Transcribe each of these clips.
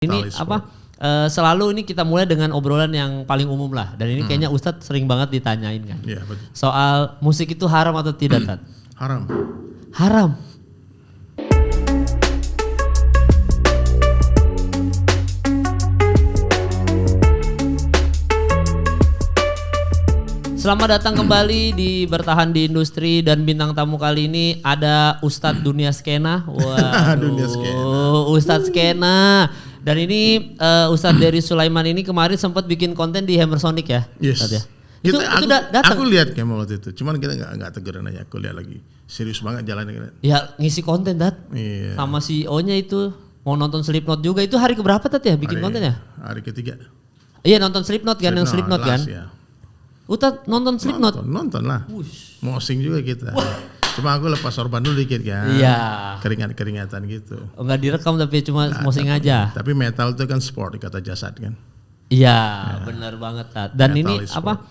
Ini selalu ini kita mulai dengan obrolan yang paling umum lah, dan ini kayaknya Ustadz sering banget ditanyain kan. Iya, betul. Soal musik itu haram atau tidak, Tat? Haram. Haram. Selamat datang kembali di Bertahan di Industri, dan bintang tamu kali ini ada Ustadz Dunia Skena. Wah, Dunia Skena. Ustadz Skena. Dan ini Ustadz Dery Sulaiman ini kemarin sempat bikin konten di Hammersonic ya? Yes. Ustadz, ya? Aku datang. Aku lihat kayak waktu itu, cuman kita nggak tegeran aja. Aku lihat lagi, serius banget jalannya. Ya ngisi konten, Tat. Iya. Sama CEO-nya itu mau nonton Slipknot juga. Itu hari keberapa, Tat, ya bikin konten ya? Hari ketiga. Iya, nonton Slipknot kan, yang Slipknot kan? Ya. Ustadz nonton Slipknot? Nonton lah. Mosing juga kita. Cuma aku lepas sorban dulu dikit kan. Iya. Keringat-keringatan gitu. Enggak direkam tapi cuma mosing aja. Tapi metal itu kan sport, kata jasad kan. Iya, benar banget, Tat. Dan Metal ini is sport.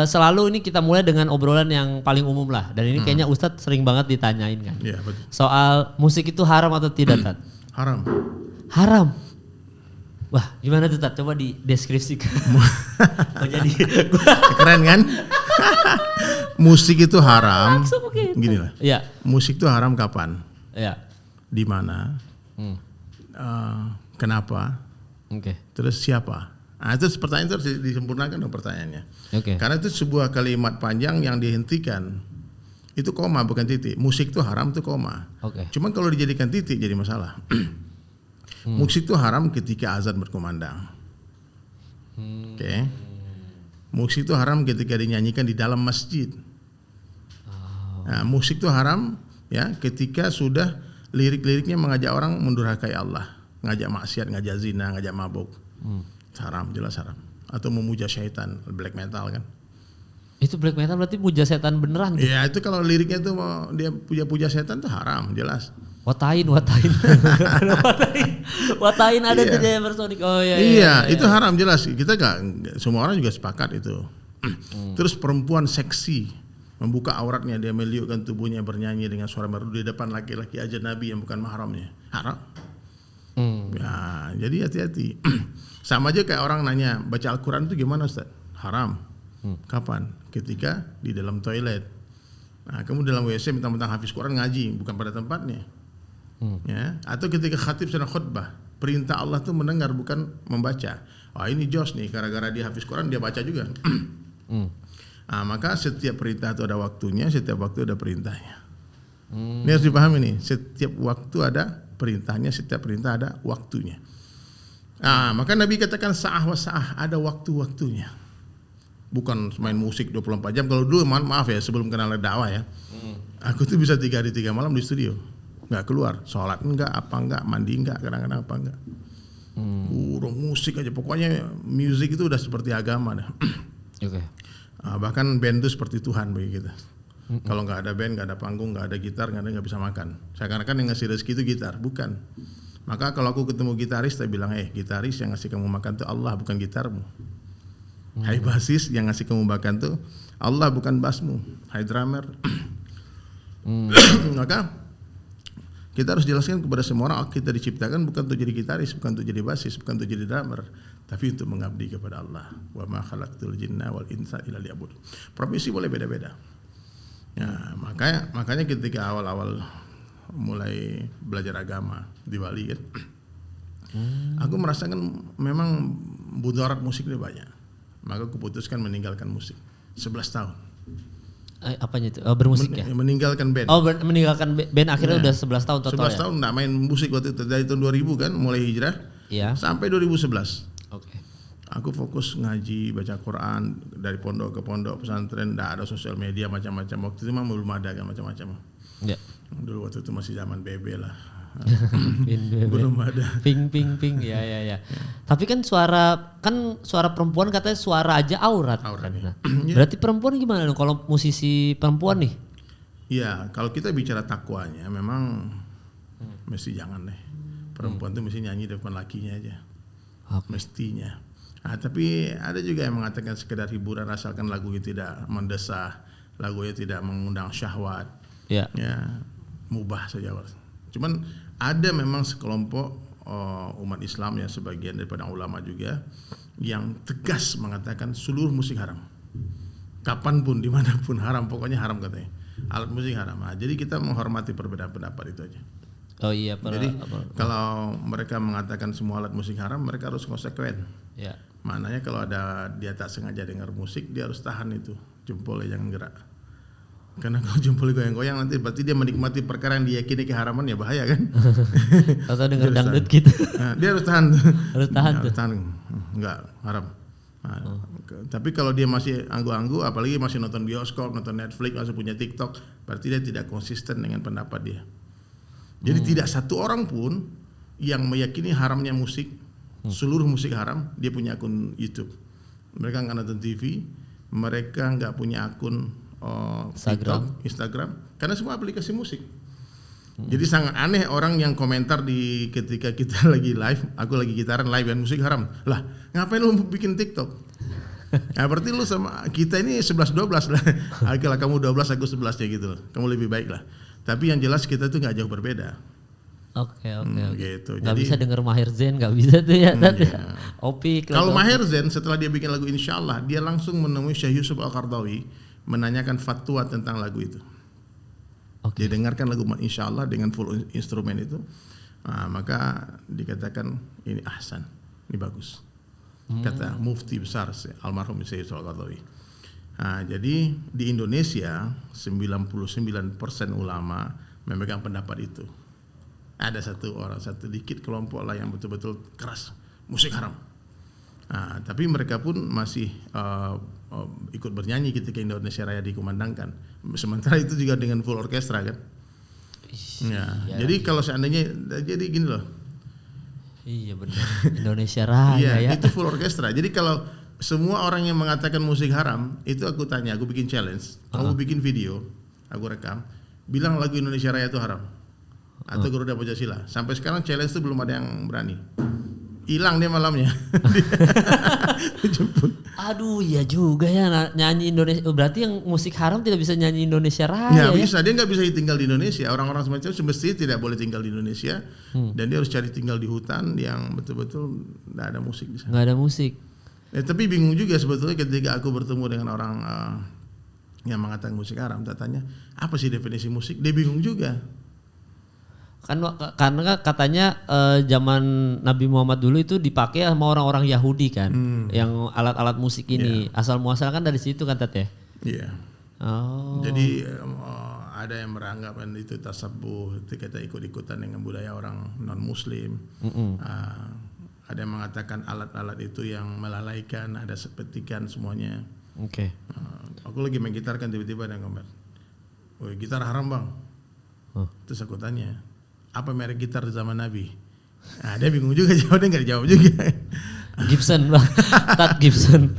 selalu ini kita mulai dengan obrolan yang paling umum lah. Dan ini kayaknya Ustadz sering banget ditanyain kan. Iya, betul. Soal musik itu haram atau tidak, Tat? Haram. Haram. Wah, gimana tuh, Tat? Coba dideskripsikan. Oh, jadi Keren kan? Musik itu haram. Gini lah. Iya. Musik itu haram kapan? Iya. Di mana? Kenapa? Oke. Terus siapa? Nah, itu pertanyaan itu harus disempurnakan dong pertanyaannya. Oke. Karena itu sebuah kalimat panjang yang dihentikan. Itu koma bukan titik. Musik itu haram itu koma. Oke. Cuman kalau dijadikan titik jadi masalah. Musik itu haram ketika azan berkumandang. Oke. Musik itu haram ketika dinyanyikan di dalam masjid. Nah, musik itu haram ya ketika sudah lirik-liriknya mengajak orang mendurhakai Allah, ngajak maksiat, ngajak zina, ngajak mabuk. Haram, jelas haram. Atau memuja syaitan, black metal kan. Itu black metal berarti puja setan beneran? Iya, itu kalau liriknya itu mau dia puja-puja setan itu haram, jelas. Watain. Watain ada di Hammersonic. Oh iya. Iya, itu haram jelas. Kita nggak semua orang juga sepakat itu. Terus perempuan seksi membuka auratnya, dia meliukkan tubuhnya bernyanyi dengan suara merdu di depan laki-laki ajnabi yang bukan mahramnya, haram. Ya, jadi hati-hati. Sama aja kayak orang nanya baca Al-Quran itu gimana, Ustaz? Haram. Kapan? Ketika di dalam toilet. Nah, kamu dalam WC mentang-mentang hafiz Quran ngaji, bukan pada tempatnya. Ya, atau ketika khatib sedang khutbah, perintah Allah tuh mendengar bukan membaca. Wah, ini jos nih, gara-gara dia hafiz Quran dia baca juga. Nah, maka setiap perintah itu ada waktunya, setiap waktu ada perintahnya. Ini harus dipahami nih, setiap waktu ada perintahnya, setiap perintah ada waktunya. Nah, maka Nabi katakan sa'ah wa sa'ah, ada waktu-waktunya. Bukan main musik 24 jam. Kalau dulu maaf ya, sebelum kenal dakwah ya, aku tuh bisa 3 hari 3 malam di studio. Nggak keluar, sholat enggak, apa enggak, mandi enggak, kadang-kadang apa enggak. Udah musik aja, pokoknya musik itu udah seperti agama dah. Oke. Bahkan band itu seperti Tuhan bagi kita. Kalau nggak ada band, nggak ada panggung, nggak ada gitar, nggak bisa makan. Seakan-akan yang ngasih rezeki itu gitar, bukan. Maka kalau aku ketemu gitaris, saya bilang, gitaris yang ngasih kamu makan itu Allah, bukan gitarmu. Hai basis, yang ngasih kamu makan itu Allah, bukan bassmu. Hai drummer. Maka kita harus jelaskan kepada semua orang, kita diciptakan bukan untuk jadi gitaris, bukan untuk jadi basis, bukan untuk jadi drummer, tapi untuk mengabdi kepada Allah. Wa ma khalaqtul jinna wal insa illa liya'budun. Profesi boleh beda-beda. Ya, makanya ketika awal-awal mulai belajar agama di Bali kan, aku merasakan memang mudarat musik ini banyak. Maka aku putuskan meninggalkan musik 11 tahun. Apanya itu? Bermusik ya? Meninggalkan band. Oh, meninggalkan band akhirnya udah 11 tahun total 11 tahun enggak main musik waktu itu, dari tahun 2000 kan mulai hijrah. Iya. Sampai 2011. Oke. Aku fokus ngaji, baca Quran dari pondok ke pondok, pesantren, enggak ada sosial media macam-macam. Waktu itu mah belum ada kan macam-macam. Ya. Dulu waktu itu masih zaman BB lah. Belum Belum ada. Ping. Ya. Tapi kan suara perempuan katanya suara aja aurat. Aurat, Kan? ya. Berarti perempuan gimana dong kalau musisi perempuan nih? Iya, kalau kita bicara takwanya memang mesti jangan deh. Perempuan tuh mesti nyanyi depan lakinya aja. Mestinya. Nah, tapi ada juga yang mengatakan sekedar hiburan asalkan lagunya tidak mendesah, lagunya tidak mengundang syahwat. Ya. Ya, mubah saja. Cuman ada memang sekelompok umat Islam ya, sebagian daripada ulama juga yang tegas mengatakan seluruh musik haram. Kapanpun, dimanapun haram, pokoknya haram katanya. Alat musik haram. Nah, jadi kita menghormati perbedaan pendapat itu aja. Oh iya. Jadi kalau mereka mengatakan semua alat musik haram, mereka harus konsekuen. Ya. Maknanya kalau ada dia tak sengaja dengar musik, dia harus tahan itu, jempolnya jangan gerak. Karena kalau jempolnya goyang-goyang nanti berarti dia menikmati perkara yang diyakini keharaman, ya bahaya kan. Atau dengar dangdut gitu. Nah, dia harus tahan. Harus tahan tuh. Harus tahan. Enggak, haram. Nah, tapi kalau dia masih anggu-anggu, apalagi masih nonton bioskop, nonton Netflix, masih punya TikTok, berarti dia tidak konsisten dengan pendapat dia. Jadi tidak satu orang pun yang meyakini haramnya musik, seluruh musik haram, dia punya akun YouTube. Mereka nggak nonton TV, mereka nggak punya akun TikTok, Instagram, karena semua aplikasi musik. Jadi sangat aneh orang yang komentar di ketika kita lagi live, aku lagi gitaran live dan musik haram. Lah, ngapain lu bikin TikTok? Nah, berarti lu sama kita ini 11-12 lah. Kalau kamu 12 aku 11 ya gitu. Kamu lebih baik lah. Tapi yang jelas kita tuh nggak jauh berbeda. Oke. Gitu. Gak Jadi bisa denger Maher Zain, gak bisa tuh ya. Iya. Opik. Kalau Maher Zain setelah dia bikin lagu Insyaallah, dia langsung menemui Syekh Yusuf Al-Qaradawi menanyakan fatwa tentang lagu itu. Dia dengarkan lagu Insyaallah dengan full instrumen itu, maka dikatakan ini ahsan, ini bagus. Kata mufti besar almarhum Syekh Yusuf Al-Qaradawi. Nah, jadi di Indonesia 99% ulama memegang pendapat itu. Ada satu dikit kelompok lah yang betul-betul keras musik haram. Nah, tapi mereka pun masih ikut bernyanyi ketika Indonesia Raya dikumandangkan. Sementara itu juga dengan full orkestra kan. Ya. Jadi kalau seandainya jadi gini loh. Iya benar. Indonesia Raya ya. Itu full orkestra. Jadi kalau semua orang yang mengatakan musik haram, itu aku tanya, aku bikin challenge, kamu bikin video, aku rekam, bilang lagu Indonesia Raya itu haram atau Garuda Pancasila. Sampai sekarang challenge itu belum ada yang berani. Hilang dia malamnya. Aduh, ya juga ya nyanyi Indonesia. Berarti yang musik haram tidak bisa nyanyi Indonesia Raya. Nggak bisa, dia nggak bisa tinggal di Indonesia. Orang-orang semacam semestinya tidak boleh tinggal di Indonesia, dan dia harus cari tinggal di hutan yang betul-betul nggak ada musik di sana. Nggak ada musik. Tapi bingung juga sebetulnya ketika aku bertemu dengan orang yang mengatakan musik haram, tak tanya apa sih definisi musik, dia bingung juga. Karena katanya zaman Nabi Muhammad dulu itu dipakai sama orang-orang Yahudi kan, yang alat-alat musik ini asal muasal kan dari situ kan Tat ya. Iya. Oh. Jadi ada yang beranggapan itu tasabuh, itu kita ikut-ikutan dengan budaya orang non Muslim. Ada yang mengatakan alat-alat itu yang melalaikan, ada sepetikan semuanya. Oke. Aku lagi main gitar kan tiba-tiba ada yang komen, "Woi, gitar haram bang." Terus aku tanya, apa merek gitar di zaman Nabi? Nah, dia bingung juga jawabnya, nggak dijawab juga. Gibson bang, Tat Gibson.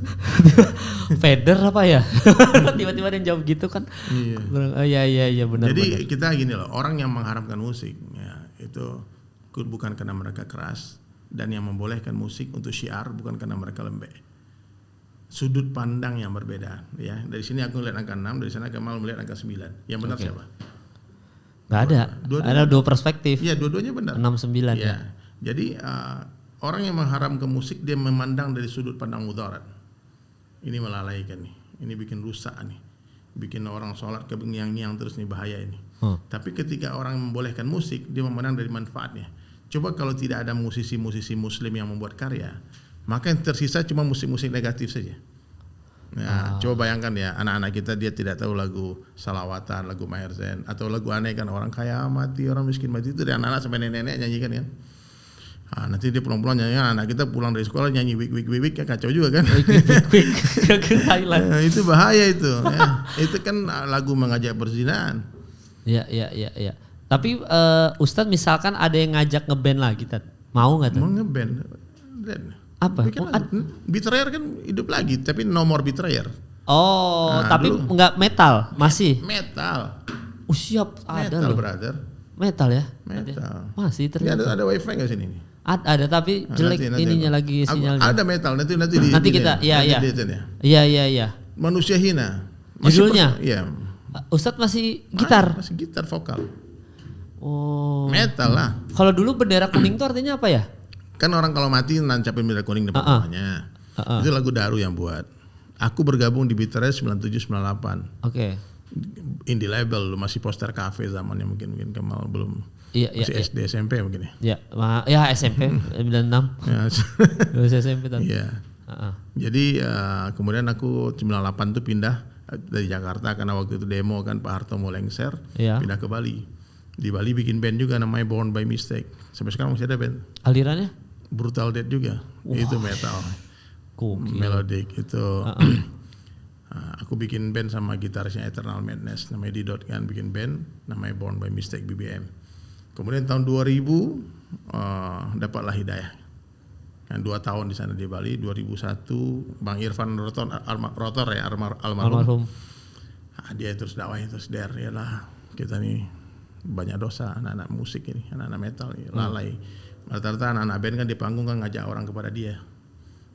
Feder apa ya? Tiba-tiba ada yang jawab gitu kan? Iya benar. Jadi kita gini loh, orang yang mengharamkan musik, ya, itu bukan karena mereka keras, dan yang membolehkan musik untuk syiar bukan karena mereka lembek. Sudut pandang yang berbeda, ya. Dari sini aku melihat angka 6, dari sana Kamal melihat angka 9. Yang benar siapa? Gak ada. Ada dua perspektif. Iya, dua-duanya benar. 6-9 ya. Jadi orang yang mengharamkan musik, dia memandang dari sudut pandang mudarat. Ini melalaikan nih, ini bikin rusak nih, bikin orang sholat kebengiang-ngiang terus nih, bahaya ini. Tapi ketika orang membolehkan musik, dia memandang dari manfaatnya. Coba kalau tidak ada musisi-musisi Muslim yang membuat karya, maka yang tersisa cuma musik-musik negatif saja. Nah, coba bayangkan ya, anak-anak kita dia tidak tahu lagu salawatan, lagu Maher Zain, atau lagu aneh kan, orang kaya mati, orang miskin mati, itu dari anak-anak sampai nenek-nenek nyanyikan kan. Nah, nanti dia pulang-pulang nyanyi, anak kita pulang dari sekolah nyanyi wik ya, kacau juga kan. Wik. Nah, itu bahaya itu. Ya. Itu kan lagu mengajak perzinahan. Iya. Tapi Ustadz misalkan ada yang ngajak ngeband lagi, Tat, mau nggak tuh? Mau ngeband? Apa? Betrayer kan hidup lagi, tapi no more Betrayer. Oh, nah, tapi nggak metal, masih? Metal. Siap, ada metal, loh. Brother. Metal ya? Metal. Masih ternyata. Ada wifi nggak sini? Ada tapi jelek nanti ininya lagi sinyalnya. Ada metal, nanti kita, iya. Manusia hina. Judulnya? Iya. Ustadz masih gitar? Masih gitar vokal. Oh. Metal lah. Kalau dulu bendera kuning itu artinya apa ya? Kan orang kalau mati nancapin bendera kuning depan rumahnya. Itu lagu Daru yang buat. Aku bergabung di Beatles 97-98. Oke. Indie label, lu masih poster cafe zamannya mungkin Kemal belum. Masih SD SMP mungkin ya. Ya SMP 96. Ya. Lulus SMP tahun. Iya. Jadi kemudian aku 98 tuh pindah dari Jakarta karena waktu itu demo kan Pak Harto mau lengser, pindah ke Bali. Di Bali bikin band juga namanya Born by Mistake. Sampai sekarang masih ada band. Alirannya? Brutal Death juga. Itu metal. Melodic itu. Aku bikin band sama gitarisnya Eternal Madness namanya Didot kan, bikin band namanya Born by Mistake BBM. Kemudian tahun 2000 dapatlah Hidayah. 2 tahun di sana di Bali. 2001 Bang Irfan Rotor ya almarhum. Dia terus dakwahnya terus ya lah kita nih banyak dosa anak-anak musik ini, anak-anak metal ini, lalai. Rata-rata anak-anak band kan di panggung kan ngajak orang kepada dia.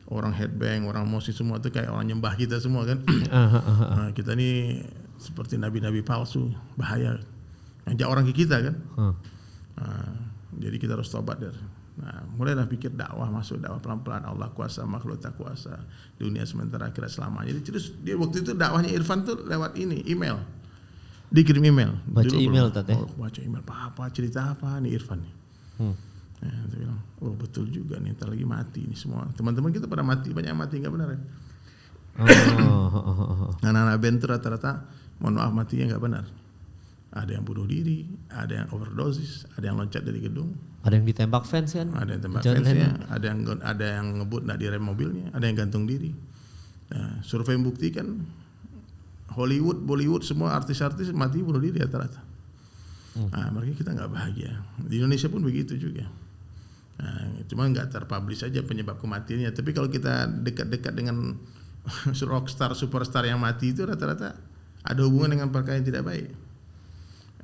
Orang headbang, orang musik semua tuh kayak orang nyembah kita semua kan. Nah, kita nih seperti nabi-nabi palsu, bahaya. Ngajak orang ke kita kan. Jadi kita harus tobat dari. Nah, mulailah pikir dakwah, masuk dakwah pelan-pelan. Allah kuasa, makhluk tak kuasa. Dunia sementara akhirat selamanya. Jadi terus dia waktu itu dakwahnya Irfan tuh lewat ini, email. Dikirim email. Baca dulu email tadi. Baca email, apa cerita apa nih Irfan nih. Saya bilang, oh betul juga nih, ntar lagi mati nih semua. Teman-teman kita pada mati, banyak yang mati, nggak benar ya? Anak-anak band tuh rata-rata, mohon maaf matinya nggak benar. Ada yang bunuh diri, ada yang overdosis, ada yang loncat dari gedung. Ada yang ditembak fans kan? Ada yang tembak fansnya, ada yang ngebut nggak direm mobilnya, ada yang gantung diri. Nah, survei membuktikan Hollywood, Bollywood, semua artis-artis mati bunuh diri rata-rata. Nah, makanya kita nggak bahagia. Di Indonesia pun begitu juga. Nah, cuma nggak terpublish saja penyebab kematiannya. Tapi kalau kita dekat-dekat dengan rockstar, superstar yang mati itu rata-rata ada hubungan dengan perkara yang tidak baik.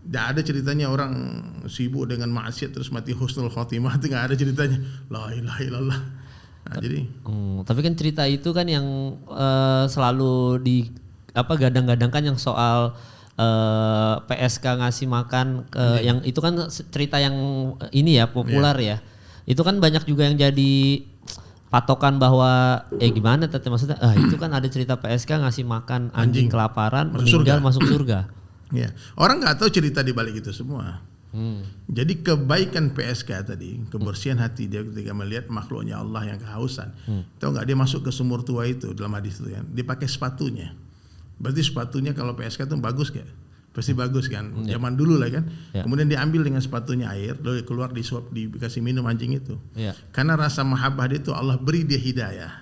Tidak ada ceritanya orang sibuk dengan maksiat terus mati husnul khotimah, itu nggak ada ceritanya. La ilaha illallah. Nah, jadi. Tapi kan cerita itu kan yang selalu di gadang-gadangkan yang soal PSK ngasih makan yang itu kan cerita yang ini ya populer ya. Itu kan banyak juga yang jadi patokan bahwa gimana tadi maksudnya itu kan ada cerita PSK ngasih makan anjing kelaparan meninggal masuk surga. Ya, orang nggak tahu cerita di balik itu semua. Jadi kebaikan PSK tadi, kebersihan hati dia ketika melihat makhluknya Allah yang kehausan. Tahu nggak dia masuk ke sumur tua itu dalam hadis itu kan, dia pakai sepatunya. Berarti sepatunya kalau PSK itu bagus gak? Pasti bagus kan, zaman dulu lah kan. Kemudian dia ambil dengan sepatunya air, lalu keluar disuap, dikasih minum anjing itu. Karena rasa mahabbah dia itu Allah beri dia hidayah.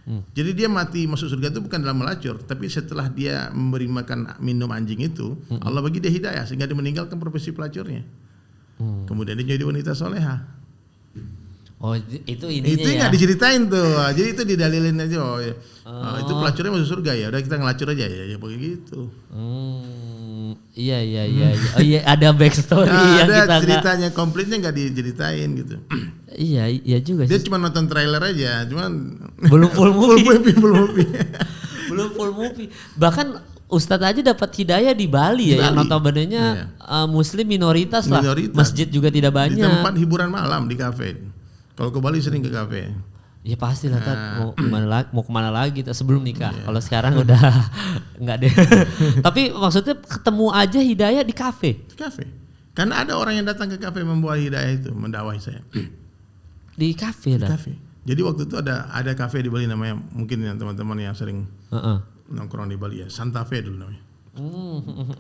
Jadi dia mati masuk surga itu bukan dalam melacur, tapi setelah dia memberi makan minum anjing itu, Allah bagi dia hidayah sehingga dia meninggalkan profesi pelacurnya. Kemudian dia jadi wanita soleha. Oh itu ininya itu nggak diceritain tuh, jadi itu didalilin aja. Itu pelacurnya masuk surga ya, udah kita ngelacur aja ya begitu. Iya. Oh iya ada backstory yang ada kita ceritanya komplitnya nggak diceritain gitu. Iya juga sih. Dia cuma nonton trailer aja, cuman belum full movie. belum full movie. Bahkan Ustadz aja dapat hidayah di Bali ya, yang notabene-nya Muslim minoritas lah. Masjid juga tidak banyak. Di tempat hiburan malam di kafe. Kalau ke Bali sering ke kafe. Ya pasti lah mau kemana lagi sebelum nikah. Kalau sekarang udah nggak deh. Tapi maksudnya ketemu aja hidayah di kafe. Di kafe. Karena ada orang yang datang ke kafe membawa hidayah itu, mendakwahi saya. Di kafe lah. Jadi waktu itu ada kafe di Bali namanya, mungkin yang teman-teman yang sering nongkrong di Bali ya, Santa Fe dulu namanya.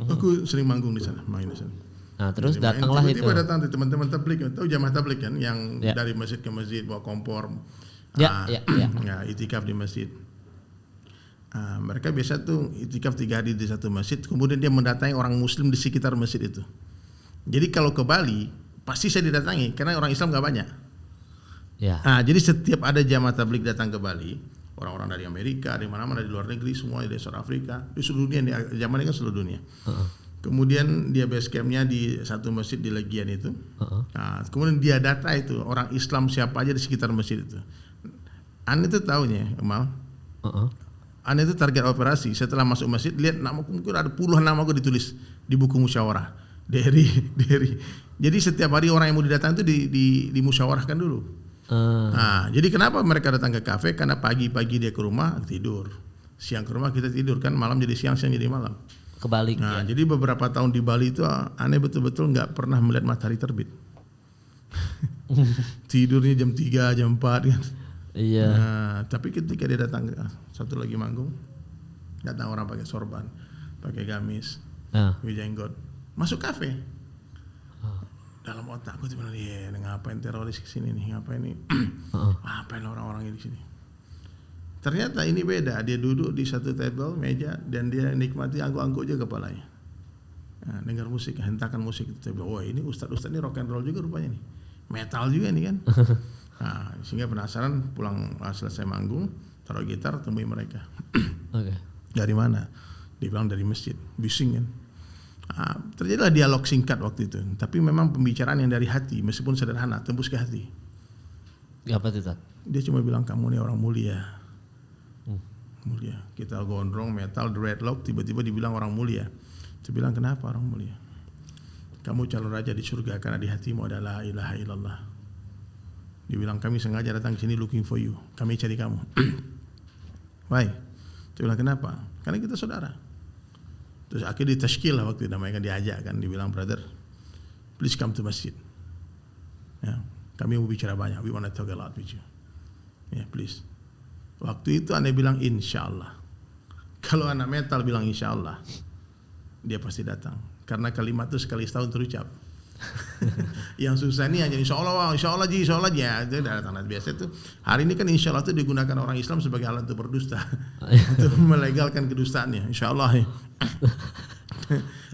Aku sering manggung di sana, main di sana. Nah terus datanglah itu. Tiba-tiba datang teman-teman tablik, tahu jamaah tablik kan, yang dari masjid ke masjid bawa kompor. Ya, itikaf di masjid. Mereka biasa tuh itikaf 3 hari di satu masjid, kemudian dia mendatangi orang Muslim di sekitar masjid itu. Jadi kalau ke Bali pasti saya didatangi karena orang Islam gak banyak. Jadi setiap ada jamaah tablik datang ke Bali, orang-orang dari Amerika, dari mana-mana, dari luar negeri, semua dari South Africa, di seluruh dunia, zaman ini kan seluruh dunia. Kemudian dia base campnya di satu masjid di Legian itu. Kemudian dia data itu orang Islam siapa aja di sekitar masjid itu. Ane itu tahunya, Kemal. Ane itu target operasi. Setelah masuk masjid, lihat namaku, mungkin ada puluhan namaku ditulis di buku musyawarah. Dari Jadi setiap hari orang yang mau datang itu dimusyawarahkan dulu. Nah, jadi kenapa mereka datang ke kafe? Karena pagi-pagi dia ke rumah tidur, siang ke rumah kita tidur kan, malam jadi siang, siang jadi malam. Kebalik. Nah, jadi beberapa tahun di Bali itu aneh betul-betul nggak pernah melihat matahari terbit. Tidurnya jam 3, jam 4 kan. Iya. Nah, tapi ketika dia datang satu lagi manggung, datang orang pakai sorban, pakai gamis, jenggot, masuk kafe. Dalam otakku tuh bilang, ngapain teroris kesini nih, ngapain nih, ngapain orang-orang di sini. Ternyata ini beda, dia duduk di satu table meja dan dia nikmati angguk-angguk aja kepalanya. Nah, dengar musik, hentakan musik itu. Oh ini ustadz ini rock and roll juga rupanya nih, metal juga nih kan. Nah, sehingga penasaran, pulang selesai manggung, taruh gitar, temui mereka. Dari mana? Dia bilang dari masjid, bising kan. Nah, terjadilah dialog singkat waktu itu, tapi memang pembicaraan yang dari hati, meskipun sederhana, tembus ke hati. Apa itu, Tat? Dia cuma bilang, kamu nih orang mulia. Mulia. Kita gondrong, metal, dreadlock, tiba-tiba dibilang orang mulia. Dia bilang, kenapa orang mulia? Kamu calon raja di surga karena di hatimu ada la ilaha illallah. Dia bilang, kami sengaja datang ke sini looking for you. Kami cari kamu. Baik. Dia bilang, kenapa? Karena kita saudara. Terus akhirnya ditashkil lah waktu itu, namanya kan diajak kan. Dia bilang, brother, please come to masjid. Ya, kami mau bicara banyak. We want to talk a lot with you. Ya, please. Waktu itu Anda bilang insya Allah. Kalau anak metal bilang insya Allah, dia pasti datang. Karena kalimat itu sekali setahun terucap. Yang susah ini hanya insya Allah ji, ya. Itu datang biasa itu. Hari ini kan insya Allah itu digunakan orang Islam sebagai alat untuk berdusta, untuk melegalkan kedustaannya. Insya Allah.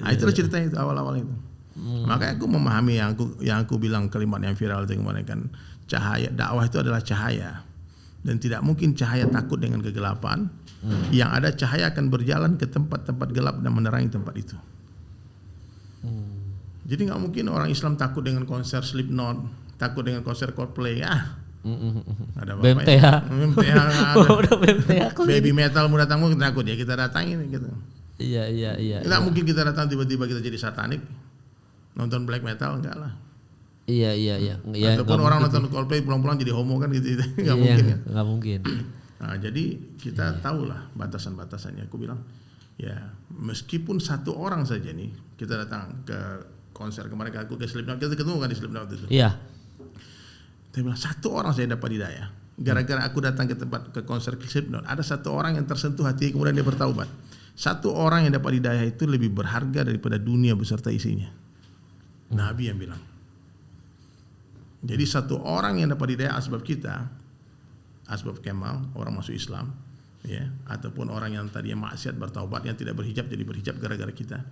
Nah, itulah ceritanya itu awal-awal itu. Makanya aku memahami yang aku bilang kalimat yang viral itu kemarin kan, cahaya dakwah itu adalah cahaya. Dan tidak mungkin cahaya takut dengan kegelapan. Yang ada cahaya akan berjalan ke tempat-tempat gelap dan menerangi tempat itu. Jadi nggak mungkin orang Islam takut dengan konser Slipknot, takut dengan konser Coldplay. Ada BMTH. Baby metal mau datang mungkin takut ya, kita datangin gitu. Iya. Nggak mungkin kita datang tiba-tiba kita jadi satanik, nonton black metal, enggak lah. Iya. Ataupun orang nonton Coldplay pulang-pulang jadi homo kan gitu. Nggak mungkin kan. Nggak mungkin. Nah, jadi kita tahulah batasan-batasannya. Aku bilang, ya meskipun satu orang saja nih, kita datang ke konser kemarin, aku ke Slipknot, kita ketemu kan di Slipknot itu. Iya. Dia bilang, satu orang saya dapat hidayah. Gara-gara aku datang ke konser Slipknot, ada satu orang yang tersentuh hati, kemudian dia bertaubat. Satu orang yang dapat hidayah itu lebih berharga daripada dunia beserta isinya. Nabi yang bilang. Jadi satu orang yang dapat hidayah asbab kita, asbab Kemal, orang masuk Islam, ya, ataupun orang yang tadinya maksiat bertaubat, yang tidak berhijab jadi berhijab gara-gara kita.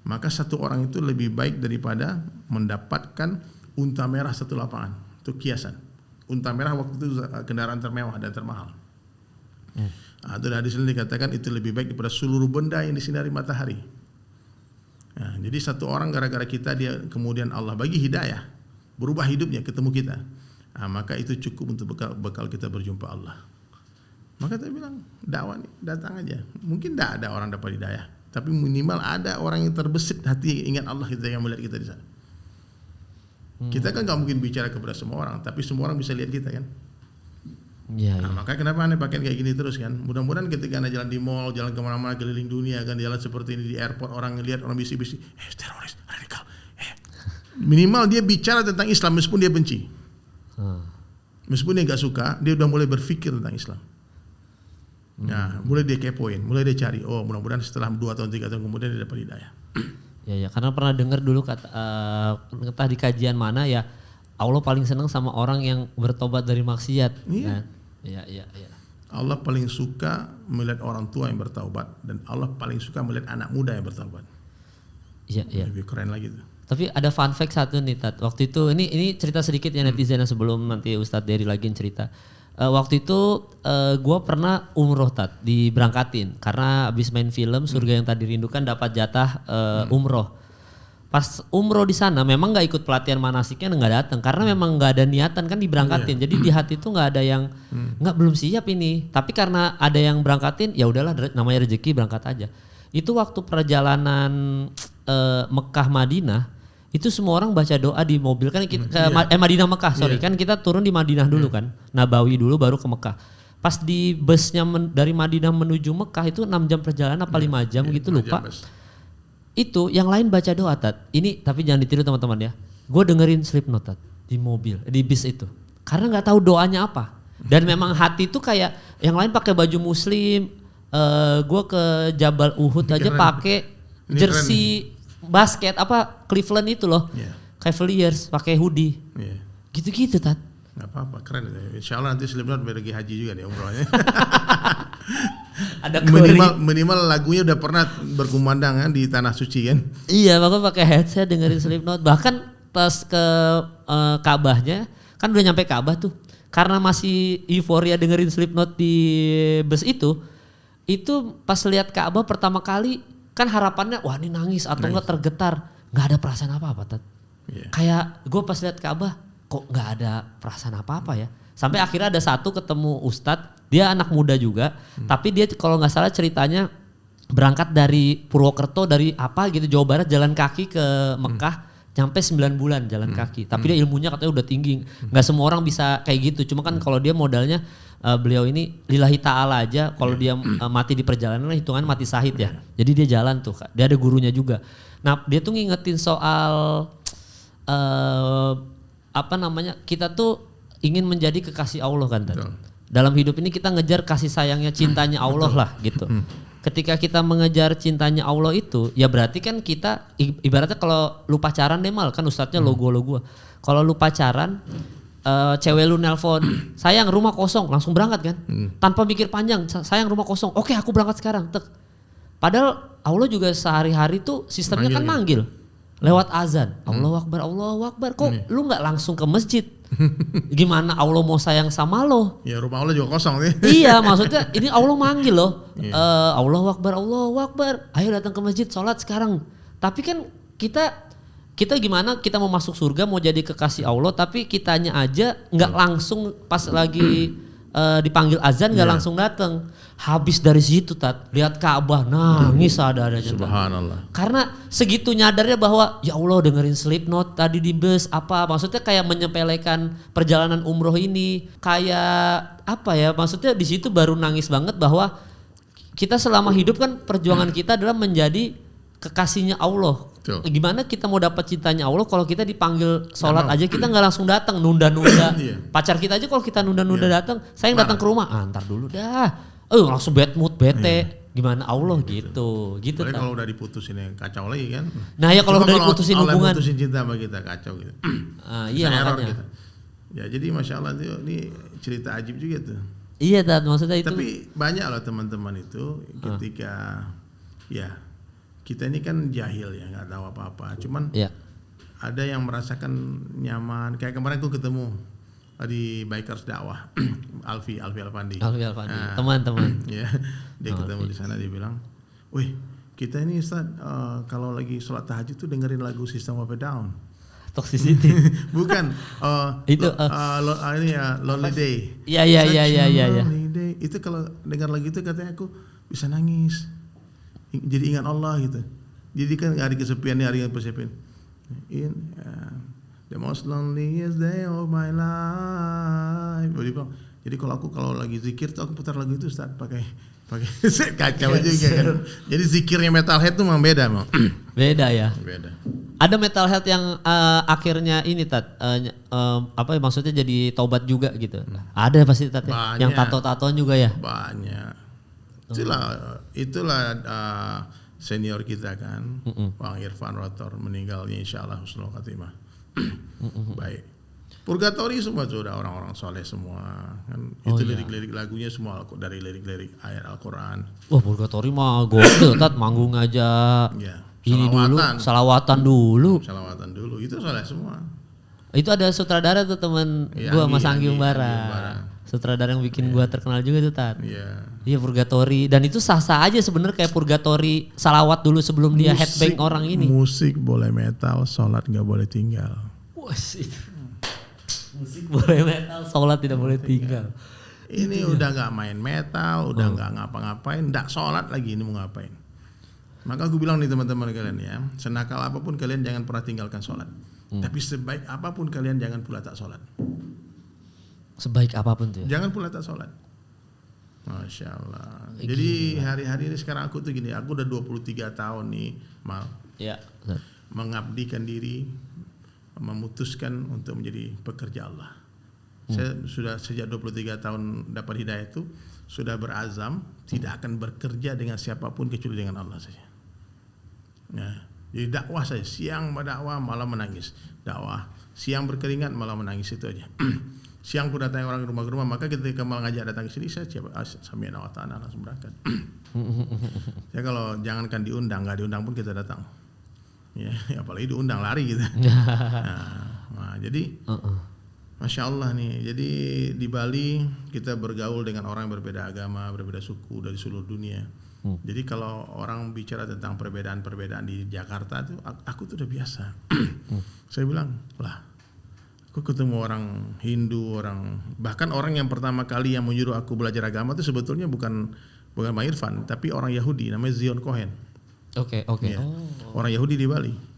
Maka satu orang itu lebih baik daripada mendapatkan unta merah satu lapangan. Itu kiasan. Unta merah waktu itu kendaraan termewah dan termahal. Itu hadis ini dikatakan itu lebih baik daripada seluruh benda yang disinari matahari. Nah, jadi satu orang gara-gara kita dia kemudian Allah bagi hidayah, berubah hidupnya, ketemu kita. Nah, maka itu cukup untuk bekal kita berjumpa Allah. Maka saya bilang dakwah nih, datang aja. Mungkin tidak ada orang dapat hidayah, tapi minimal ada orang yang terbesit hati ingat Allah kita yang melihat kita di sana. Kita kan nggak mungkin bicara kepada semua orang, tapi semua orang bisa lihat kita kan. Nah, makanya kenapa Anda pakai kayak gini terus kan? Mudah-mudahan ketika Anda jalan di mall, jalan kemana-mana keliling dunia kan, jalan seperti ini di airport, orang ngelihat, orang bisik-bisik, teroris, radikal. Minimal dia bicara tentang Islam meskipun dia benci. Meskipun dia nggak suka, dia udah mulai berpikir tentang Islam. Nah, mulai dia kepoin, mulai dia cari. Oh, mudah-mudahan setelah 2 tahun 3 tahun kemudian dia dapat hidayah. Ya, karena pernah dengar dulu entah di kajian mana ya, Allah paling senang sama orang yang bertobat dari maksiat. Iya. Kan? Iya. Allah paling suka melihat orang tua yang bertaubat dan Allah paling suka melihat anak muda yang bertaubat. Iya. Lebih keren lagi tuh. Tapi ada fun fact satu nih, Tat. Waktu itu ini cerita sedikit ya netizen sebelum nanti Ustadz Dery lagi cerita. Waktu itu gue pernah umroh, Tat, diberangkatin karena abis main film Surga yang Tadi Rindukan dapat jatah umroh. Pas umroh di sana memang nggak ikut pelatihan manasiknya, nggak datang karena memang nggak ada niatan kan diberangkatin. Jadi di hati itu nggak ada yang nggak belum siap ini. Tapi karena ada yang berangkatin, ya udahlah namanya rezeki berangkat aja. Itu waktu perjalanan Mekah Madinah itu semua orang baca doa di mobil kan kita Madinah Mekah kan kita turun di Madinah dulu kan, Nabawi dulu baru ke Mekah. Pas di busnya dari Madinah menuju Mekah itu 6 jam perjalanan apa 5 jam gitu lupa. Itu yang lain baca doa Tat. Ini tapi jangan ditiru teman-teman ya. Gue dengerin Slipknot Tat di mobil, di bis itu. Karena nggak tahu doanya apa. Dan memang hati itu kayak yang lain pakai baju muslim, gue ke Jabal Uhud aja pakai jersey basket apa Cleveland itu loh, Cavaliers pakai hoodie, gitu-gitu Tat. Gak apa-apa, keren. Insya Allah nanti Slipknot pergi haji juga nih umrohnya. Ada minimal lagunya udah pernah berkumandang kan di tanah suci kan. Iya, makanya pakai headset dengerin Slipknot. Bahkan pas ke Ka'bahnya kan udah nyampe Ka'bah tuh, karena masih euforia dengerin Slipknot di bus itu pas lihat Ka'bah pertama kali kan harapannya wah ini nangis atau enggak tergetar, nggak ada perasaan apa-apa Tat. Kayak gue pas lihat Ka'bah kok nggak ada perasaan apa-apa ya, sampai akhirnya ada satu ketemu Ustadz, dia anak muda juga, tapi dia kalau nggak salah ceritanya berangkat dari Purwokerto dari apa gitu Jawa Barat jalan kaki ke Mekah, nyampe 9 bulan jalan kaki, tapi dia ilmunya katanya udah tinggi, nggak semua orang bisa kayak gitu, cuma kan kalau dia modalnya beliau ini lillahi ta'ala aja, kalau dia mati di perjalanan hitungan mati syahid ya, jadi dia jalan tuh, dia ada gurunya juga. Nah dia tuh ngingetin soal kita tuh ingin menjadi kekasih Allah kan tadi. Dalam hidup ini kita ngejar kasih sayangnya, cintanya Allah lah gitu. Ketika kita mengejar cintanya Allah itu, ya berarti kan kita ibaratnya kalau lu pacaran deh mal, kan ustadznya lo gua. Kalau lu pacaran, cewek lu nelpon, sayang rumah kosong, langsung berangkat kan, tanpa mikir panjang, sayang rumah kosong, oke aku berangkat sekarang. Padahal Allah juga sehari-hari tuh sistemnya kan manggil lewat azan, Allahu Akbar, kok lu nggak langsung ke masjid? Gimana Allah mau sayang sama lo? Ya rumah Allah juga kosong nih. Iya maksudnya ini Allah manggil loh, Allahu Akbar, ayo datang ke masjid, sholat sekarang. Tapi kan kita gimana kita mau masuk surga, mau jadi kekasih Allah, tapi kitanya aja nggak langsung pas lagi dipanggil azan nggak langsung datang. Habis dari situ Tat, lihat Ka'bah nangis ada-adanya. Subhanallah. Karena segitu nyadarnya bahwa ya Allah dengerin Slipknot tadi di bus apa, maksudnya kayak menyepelekan perjalanan umroh ini, kayak apa ya, maksudnya di situ baru nangis banget bahwa kita selama hidup kan perjuangan kita adalah menjadi kekasihnya Allah. Gimana kita mau dapat cintanya Allah kalau kita dipanggil sholat aja kita nggak langsung datang, nunda-nunda. Pacar kita aja kalau kita nunda-nunda datang, saya datang ke rumah, ntar dulu dah. Langsung bad mood, bete. Gimana Allah gitu. Tapi kalau udah diputusin yang kacau lagi kan. Nah ya kalau udah diputusin hubungan. Allah putusin cinta sama kita kacau gitu. Iya makanya. Gitu. Ya jadi Masya Allah ini cerita ajib juga tuh. Iya Tat, maksudnya itu. Tapi banyak loh teman-teman itu ketika ya kita ini kan jahil ya, nggak tahu apa-apa. Cuman ada yang merasakan nyaman. Kayak kemarin aku ketemu di Bikers Dakwah, Alfi Alfandi. Teman-teman. Ya, dia ketemu di sana, dia bilang, "Wih, kita ini Ustaz kalau lagi sholat tahajud tuh dengerin lagu System of a Down." Toxicity. Bukan. Itu ini ya Lonely Day. Iya. Lonely Day. Itu kalau dengar lagu itu katanya aku bisa nangis. Jadi ingat Allah gitu. Jadi kan hari kesepian, hari kesepian. The most loneliest day of my life. Jadi kalau lagi zikir tuh aku putar lagu itu Ustaz pakai kacau juga kan. Jadi zikirnya metalhead tuh memang beda memang. Beda ya. Beda. Ada metalhead yang akhirnya ini Tat, maksudnya jadi taubat juga gitu. Ada pasti Tat ya? Yang tato-tatoan juga ya. Banyak. Itulah senior kita kan, Bang Irfan Rotor meninggalnya insyaallah husnul khatimah. Baik. Purgatory semua sudah orang-orang soleh semua kan. Itu lirik-lirik lagunya semua dari lirik-lirik ayat Al-Quran. Wah Purgatory mah gokil Tat, manggung aja. Ya, salawatan dulu. Salawatan dulu itu soleh semua. Itu ada sutradara tuh teman gua Mas Anggi Umbara. Sutradara yang bikin gua terkenal juga tuh Tat. Iya Purgatory, dan itu sah-sah aja sebenarnya kayak Purgatory salawat dulu sebelum dia headbang orang ini. Musik boleh metal, sholat nggak boleh tinggal. Musik boleh metal, sholat tidak boleh tinggal. Ini udah nggak main metal, udah nggak ngapa-ngapain, nggak sholat lagi ini mau ngapain? Maka aku bilang nih teman-teman kalian ya, senakal apapun kalian jangan pernah tinggalkan sholat. Tapi sebaik apapun kalian jangan pula tak sholat. Sebaik apapun tuh ya? Jangan pula tak sholat. Masya Allah. Jadi hari-hari ini sekarang aku tuh gini, aku udah 23 tahun nih Mal. Ya. Mengabdikan diri, memutuskan untuk menjadi pekerja Allah. Saya sudah sejak 23 tahun dapat hidayah itu sudah berazam tidak akan bekerja dengan siapapun kecuali dengan Allah saja. Nah, jadi dakwah saja, siang berdakwah malam menangis, dakwah siang berkeringat malam menangis, itu aja. Siang pun datang orang ke rumah, maka ketika malah ngajak datang ke sini saya siap sami'na wa ta'ana langsung berangkat. Ya kalau jangankan diundang, nggak diundang pun kita datang. Ya, apalagi diundang lari gitu. Nah, jadi Masya Allah nih, jadi di Bali kita bergaul dengan orang yang berbeda agama, berbeda suku dari seluruh dunia. Jadi kalau orang bicara tentang perbedaan-perbedaan di Jakarta itu, aku tuh udah biasa. Saya bilang, lah, aku ketemu orang Hindu, bahkan orang yang pertama kali yang menyuruh aku belajar agama itu sebetulnya bukan Bang Irfan, tapi orang Yahudi namanya Zion Cohen. Oke. Ya, orang Yahudi di Bali.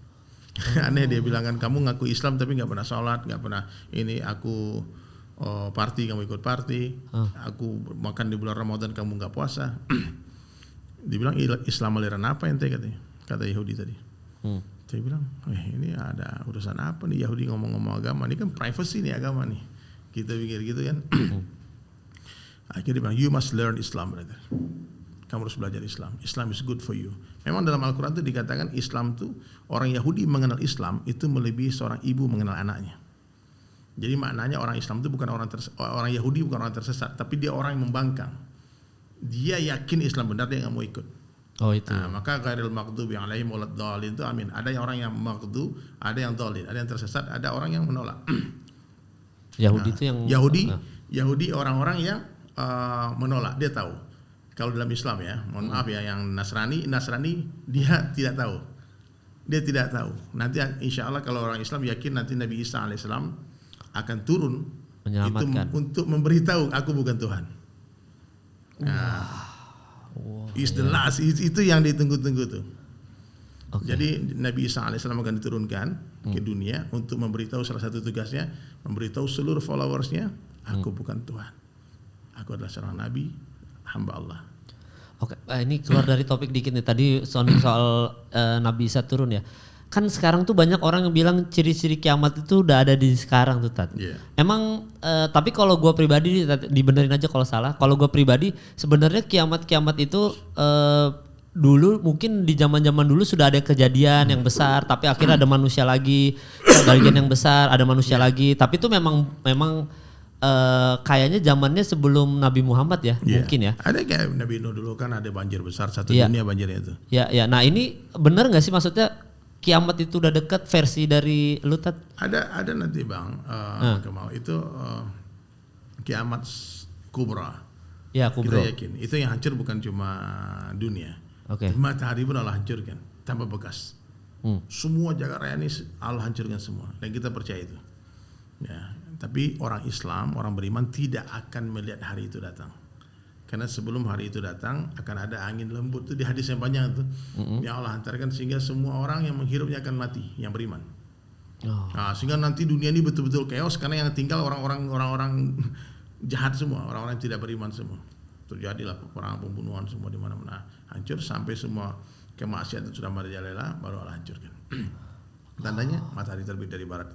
Aneh, dia bilang kan kamu ngaku Islam tapi nggak pernah sholat, nggak pernah ini, aku party kamu ikut party, aku makan di bulan Ramadan kamu nggak puasa. Dibilang Islam aliran apa ente, katanya, kata Yahudi tadi. Saya bilang, ini ada urusan apa nih Yahudi ngomong-ngomong agama, ini kan privacy nih agama nih, kita pikir gitu kan. Akhirnya dia bilang, you must learn Islam, brother. Kamu harus belajar Islam. Islam is good for you. Memang dalam Al-Quran itu dikatakan Islam itu, orang Yahudi mengenal Islam itu melebihi seorang ibu mengenal anaknya. Jadi maknanya orang Islam itu bukan orang Yahudi bukan orang tersesat, tapi dia orang yang membangkang. Dia yakin Islam benar, dia nggak mau ikut. Oh itu. Nah, maka ghairil maghdubi alaihim waladdallin itu amin. Ada yang orang yang maghdub, ada yang dhalin, ada yang tersesat, ada orang yang menolak. Yahudi itu yang Yahudi orang-orang yang menolak, dia tahu. Kalau dalam Islam ya, mohon maaf ya, yang Nasrani dia tidak tahu. Dia tidak tahu. Nanti insya Allah kalau orang Islam yakin nanti Nabi Isa alaihissalam akan turun itu untuk memberitahu aku bukan Tuhan. Nah, is the last, itu yang ditunggu-tunggu tuh. Jadi Nabi Isa alaihissalam akan diturunkan ke dunia untuk memberitahu, salah satu tugasnya memberitahu seluruh followersnya, aku bukan Tuhan. Aku adalah seorang nabi, hamba Allah. Oke, ini keluar dari topik dikit nih. Tadi soal Nabi Isa turun ya. Kan sekarang tuh banyak orang yang bilang ciri-ciri kiamat itu udah ada di sekarang tuh, Tat. Yeah. Emang tapi kalau gue pribadi, dibenerin aja kalau salah. Kalau gue pribadi sebenarnya kiamat itu dulu mungkin di zaman-zaman dulu sudah ada kejadian yang besar, tapi akhirnya ada manusia lagi, bagian yang besar ada manusia lagi. Tapi itu memang kayaknya zamannya sebelum Nabi Muhammad ya, mungkin ya. Ada kayak Nabi Nuh dulu kan ada banjir besar satu dunia banjirnya itu. Ya. Nah ini benar nggak sih, maksudnya kiamat itu udah dekat versi dari lu, Tat? Ada nanti Bang, itu kiamat kubra. Ya, kubra. Kita yakin itu yang hancur bukan cuma dunia. Matahari pun Allah hancurkan tanpa bekas. Semua jagat raya ini Allah hancurkan semua dan kita percaya itu. Ya. Tapi orang Islam, orang beriman tidak akan melihat hari itu datang. Karena sebelum hari itu datang akan ada angin lembut, itu di hadis yang panjang itu. Ya Allah hantarkan sehingga semua orang yang menghirupnya akan mati, yang beriman. Nah, sehingga nanti dunia ini betul-betul chaos karena yang tinggal orang-orang jahat semua, orang-orang yang tidak beriman semua. Terjadilah peperangan, pembunuhan semua di mana-mana, hancur sampai semua kemaksiatan sudah merajalela, baru Allah hancurkan. Tandanya matahari terbit dari barat.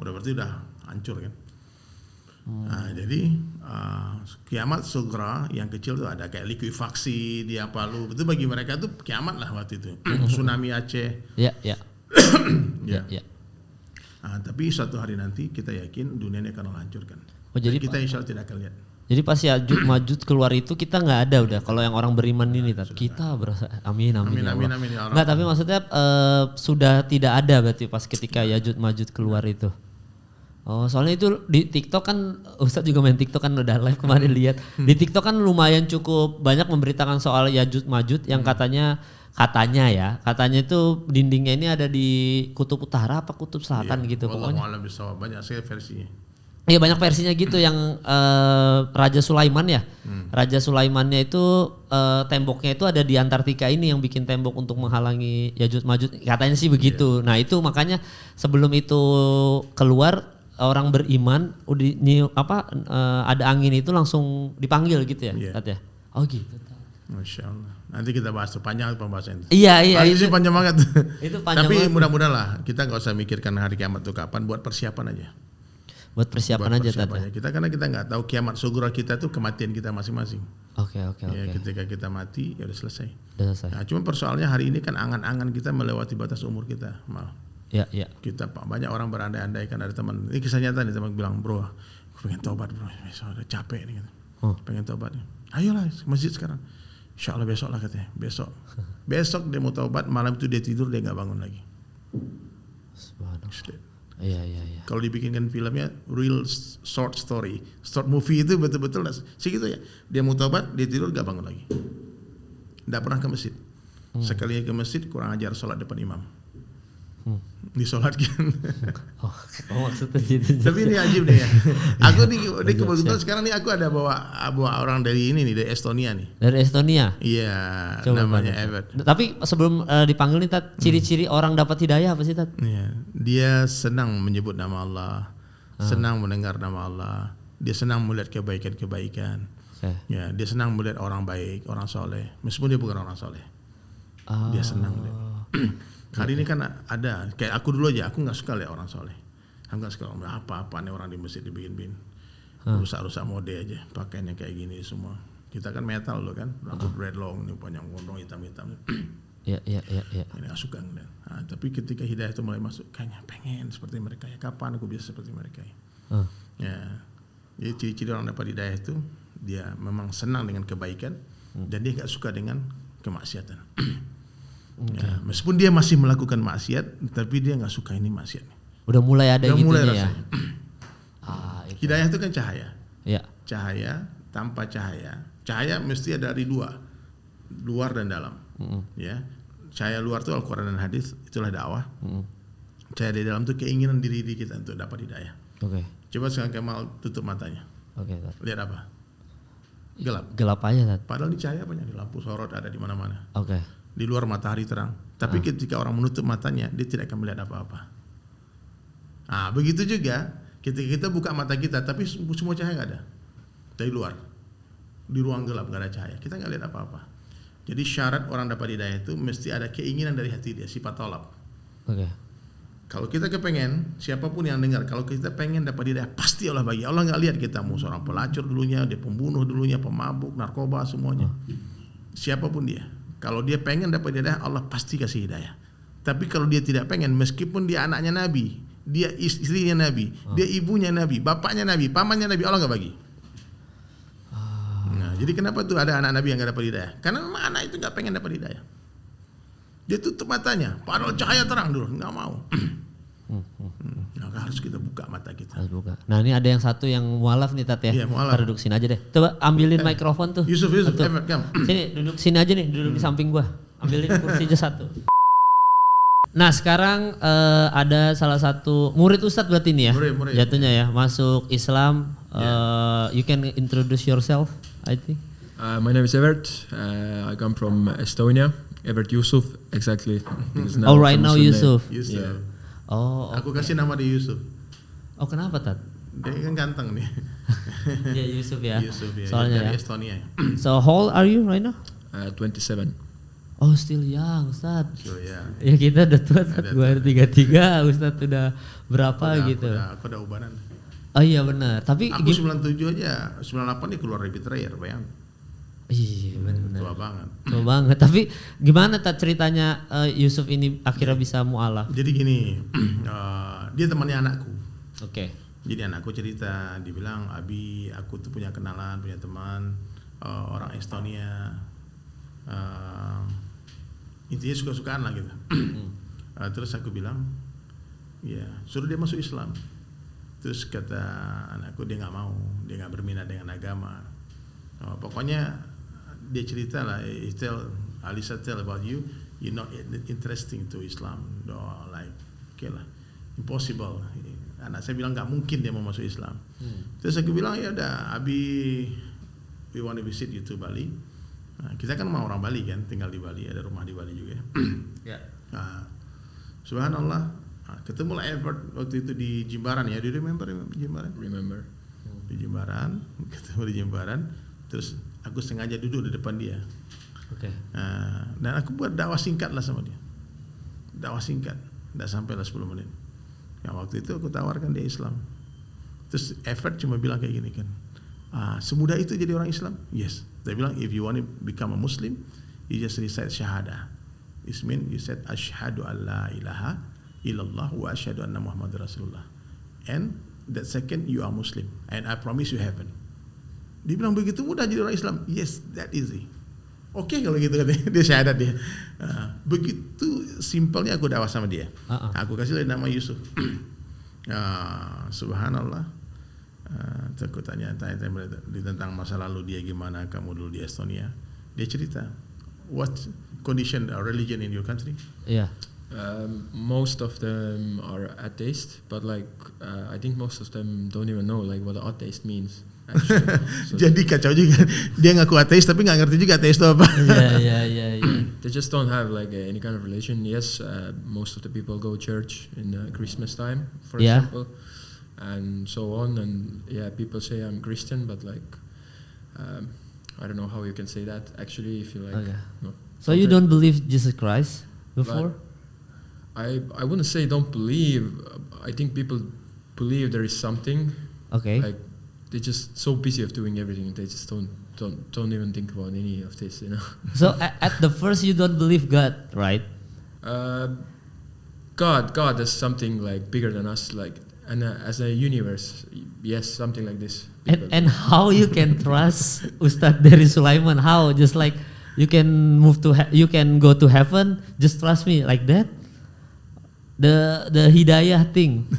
Udah berarti udah hancur kan. Nah, jadi kiamat sugra yang kecil tuh ada kayak likuifaksi di Palu. Itu bagi mereka tuh kiamat lah waktu itu. Tsunami Aceh. Ya. Nah, tapi suatu hari nanti kita yakin dunia ini akan hancurkan. Jadi kita insya Allah tidak akan lihat. Jadi pas Ya'juj Ma'juj keluar itu kita nggak ada udah. Kalau yang orang beriman ini, kita berasa amin ya Allah. Nggak, tapi maksudnya sudah tidak ada berarti pas ketika Ya'juj Ma'juj keluar itu. Oh, soalnya itu di TikTok kan, Ustadz juga main TikTok kan, udah live kemarin lihat. Di TikTok kan lumayan cukup banyak memberitakan soal Ya'juj Ma'juj yang katanya itu dindingnya ini ada di kutub utara apa kutub selatan gitu pokoknya. Wallahu a'lam bishawab, banyak sekali versinya. Iya banyak versinya gitu yang Raja Sulaiman ya. Raja Sulaimannya itu temboknya itu ada di Antartika ini yang bikin tembok untuk menghalangi Yajuj Majuj. Katanya sih begitu. Nah itu makanya sebelum itu keluar orang beriman ada angin itu langsung dipanggil gitu ya. Tat ya. Oh gitu. Masya Allah. Nanti kita bahas tuh panjang pembahasan itu. Iya itu sih panjang banget. Itu panjang Tapi banget. mudah-mudahan lah kita nggak usah mikirkan hari kiamat itu kapan, buat persiapan aja. Buat persiapan aja Tat ya. Karena kita nggak tahu kiamat sugro kita tuh kematian kita masing-masing. Oke. Ketika kita mati ya udah selesai. Udah selesai. Nah, cuma persoalannya hari ini kan angan-angan kita melewati batas umur kita, mal. Ya. Kita banyak orang berandai-andai kan, ada teman. Ini kisah nyata nih, teman bilang, bro, aku pengen tobat bro, besok udah capek nih, gitu. Pengen tobat. Ayolah ke masjid sekarang. Insya Allah besok lah katanya, besok dia mau tobat, malam itu dia tidur dia nggak bangun lagi. Subhanallah. Iya. Kalau dibikinkan filmnya real short story, short movie itu betul-betul segitu ya. Dia mau tobat, dia tidur gak bangun lagi. Nggak pernah ke masjid. Sekali ke masjid kurang ajar sholat depan imam. Disolatkan. Maksudnya gitu. Tapi ini ajib nih ya. Aku di kebetulan sekarang nih aku ada bawa orang dari ini nih, dari Estonia nih. Dari Estonia? Iya, coba namanya Evert. Tapi sebelum dipanggil nih Tat, ciri-ciri orang dapat hidayah apa sih Tat? Iya, dia senang menyebut nama Allah, senang mendengar nama Allah, dia senang melihat kebaikan-kebaikan. Ya, dia senang melihat orang baik, orang soleh, meskipun dia bukan orang soleh. Dia senang lihat. Hari ini kan ada, kayak aku dulu aja, aku nggak suka lihat orang soleh. Aku nggak suka apa-apa nih orang di masjid dibikin-bikin, rusak-rusak mode aja, pakainya kayak gini semua. Kita kan metal loh kan, rambut dreadlock, ini panjang gondrong hitam-hitam. Iya. Ini nggak suka ngeliat. Tapi ketika hidayah itu mulai masuk, kayaknya pengen seperti mereka ya. Kapan aku bisa seperti mereka ya? Ya, jadi ciri-ciri orang dapat hidayah itu dia memang senang dengan kebaikan dan dia nggak suka dengan kemaksiatan. Ya, meskipun dia masih melakukan maksiat, tapi dia nggak suka ini maksiat. Udah mulai ada udah gitunya mulai ya. Hidayah itu kan cahaya. Ya. Cahaya tanpa cahaya. Cahaya mesti ada dari dua, luar dan dalam. Ya, cahaya luar itu Al-Quran dan hadis, itulah dakwah. Cahaya di dalam itu keinginan diri kita untuk dapat hidayah. Coba sekarang Kemal tutup matanya. Lihat apa? Gelap aja Tat. Padahal di cahaya banyak, di lampu sorot ada di mana-mana. Di luar matahari terang. Tapi ketika orang menutup matanya, dia tidak akan melihat apa-apa. Begitu juga ketika kita buka mata kita, tapi semua cahaya nggak ada. Dari luar, di ruang gelap nggak ada cahaya, kita nggak lihat apa-apa. Jadi syarat orang dapat hidayah itu mesti ada keinginan dari hati dia, sifat tolak. Kalau kita kepengen, siapapun yang dengar, kalau kita pengen dapat hidayah, pasti Allah bagi. Allah nggak lihat kita mau seorang pelacur dulunya, dia pembunuh dulunya, pemabuk, narkoba, semuanya. Siapapun dia. Kalau dia pengen dapat hidayah, Allah pasti kasih hidayah. Tapi kalau dia tidak pengen, meskipun dia anaknya Nabi, dia istrinya Nabi, dia ibunya Nabi, bapaknya Nabi, pamannya Nabi, Allah nggak bagi. Nah, jadi kenapa tuh ada anak Nabi yang nggak dapat hidayah? Karena memang anak itu nggak pengen dapat hidayah. Dia tutup matanya, padahal cahaya terang dulu, nggak mau. Harus kita buka mata kita. Nah ini ada yang satu yang mualaf nih Tat ya. Iya, mualaf. Reduksiin aja deh. Coba ambilin mikrofon tuh. Yusuf, come. Sini duduk sini aja nih, duduk di samping gua. Ambilin kursi aja satu. Nah sekarang ada salah satu murid Ustadz berarti ini ya. Murid. Jatuhnya ya, masuk Islam. You can introduce yourself, I think. My name is Evert. I come from Estonia. Evert Yusuf, exactly. Right now Yusuf. Yeah. Aku kasih nama dia Yusuf. Kenapa Tat? Dia kan ganteng nih. Ya Yusuf ya. Soalnya dari Estonia. So how old are you right now? 27. Still young Ustadz. Still young. Ya kita udah tua Ustadz, gue 33, Ustadz udah berapa gitu. Aku udah ubanan. Iya benar. Tapi aku 97 aja, 98 nih keluar dari Betrayer, bayang. Iya benar. Tua banget. Tapi gimana Tat ceritanya Yusuf ini akhirnya bisa mu'alaf? Jadi gini, dia temannya anakku. Jadi anakku cerita, dia bilang, Abi, aku tuh punya kenalan, punya teman orang Estonia. Intinya suka-sukaan lah gitu. Terus aku bilang, ya suruh dia masuk Islam. Terus kata anakku dia nggak mau, dia nggak berminat dengan agama. Pokoknya dia cerita lah, Alisa tell about you not interesting to Islam. Like, okay lah, impossible. anak saya bilang nggak mungkin dia mau masuk Islam. Terus aku bilang ya udah, Abi, we want to visit you to Bali. Nah, kita kan mau orang Bali kan, tinggal di Bali, ada rumah di Bali juga. Ya. Nah, subhanallah, ketemu lah Edward waktu itu di Jimbaran ya. Do you remember Jimbaran? Remember. Di Jimbaran, ketemu di Jimbaran. Terus aku sengaja duduk di depan dia. Oke. Dan aku buat dakwah singkat lah sama dia. Dakwah singkat, tidak sampai lah 10 menit. Yang waktu itu aku tawarkan dia Islam. Terus Edward cuma bilang kayak gini kan, semudah itu jadi orang Islam? Yes. Dia bilang if you want to become a Muslim, you just recite syahadah. It means you said asyhadu an la ilaha illallah wa asyhadu anna Muhammad Rasulullah. And that second you are Muslim and I promise you heaven. Dia bilang begitu mudah jadi orang Islam. Yes, that easy. Oke kalau gitu katanya. Dia syahadat dia. Begitu simpelnya aku dakwah sama dia. Aku kasih dia nama Yusuf. Subhanallah. Aku tanya tentang masa lalu dia gimana, kamu dulu di Estonia. Dia cerita, what condition or religion in your country? Iya. Most of them are atheist, but like I think most of them don't even know like what atheist means. So jadi kacau juga. Dia ngaku ateis tapi nggak ngerti juga ateis itu apa. Iya. they just don't have like any kind of religion. Yes, most of the people go church in Christmas time, for example, and so on. And yeah, people say I'm Christian, but like I don't know how you can say that actually if you like. Okay. No. So you don't believe Jesus Christ before? I wouldn't say don't believe. I think people believe there is something. Okay. Like they're just so busy of doing everything. They just don't even think about any of this, you know. So at the first you don't believe God, right? God is something like bigger than us, like, and as a universe, yes, something like this. And how you can trust Ustadz Dery Sulaiman? How? Just like you can you can go to heaven, just trust me like that? The hidayah thing.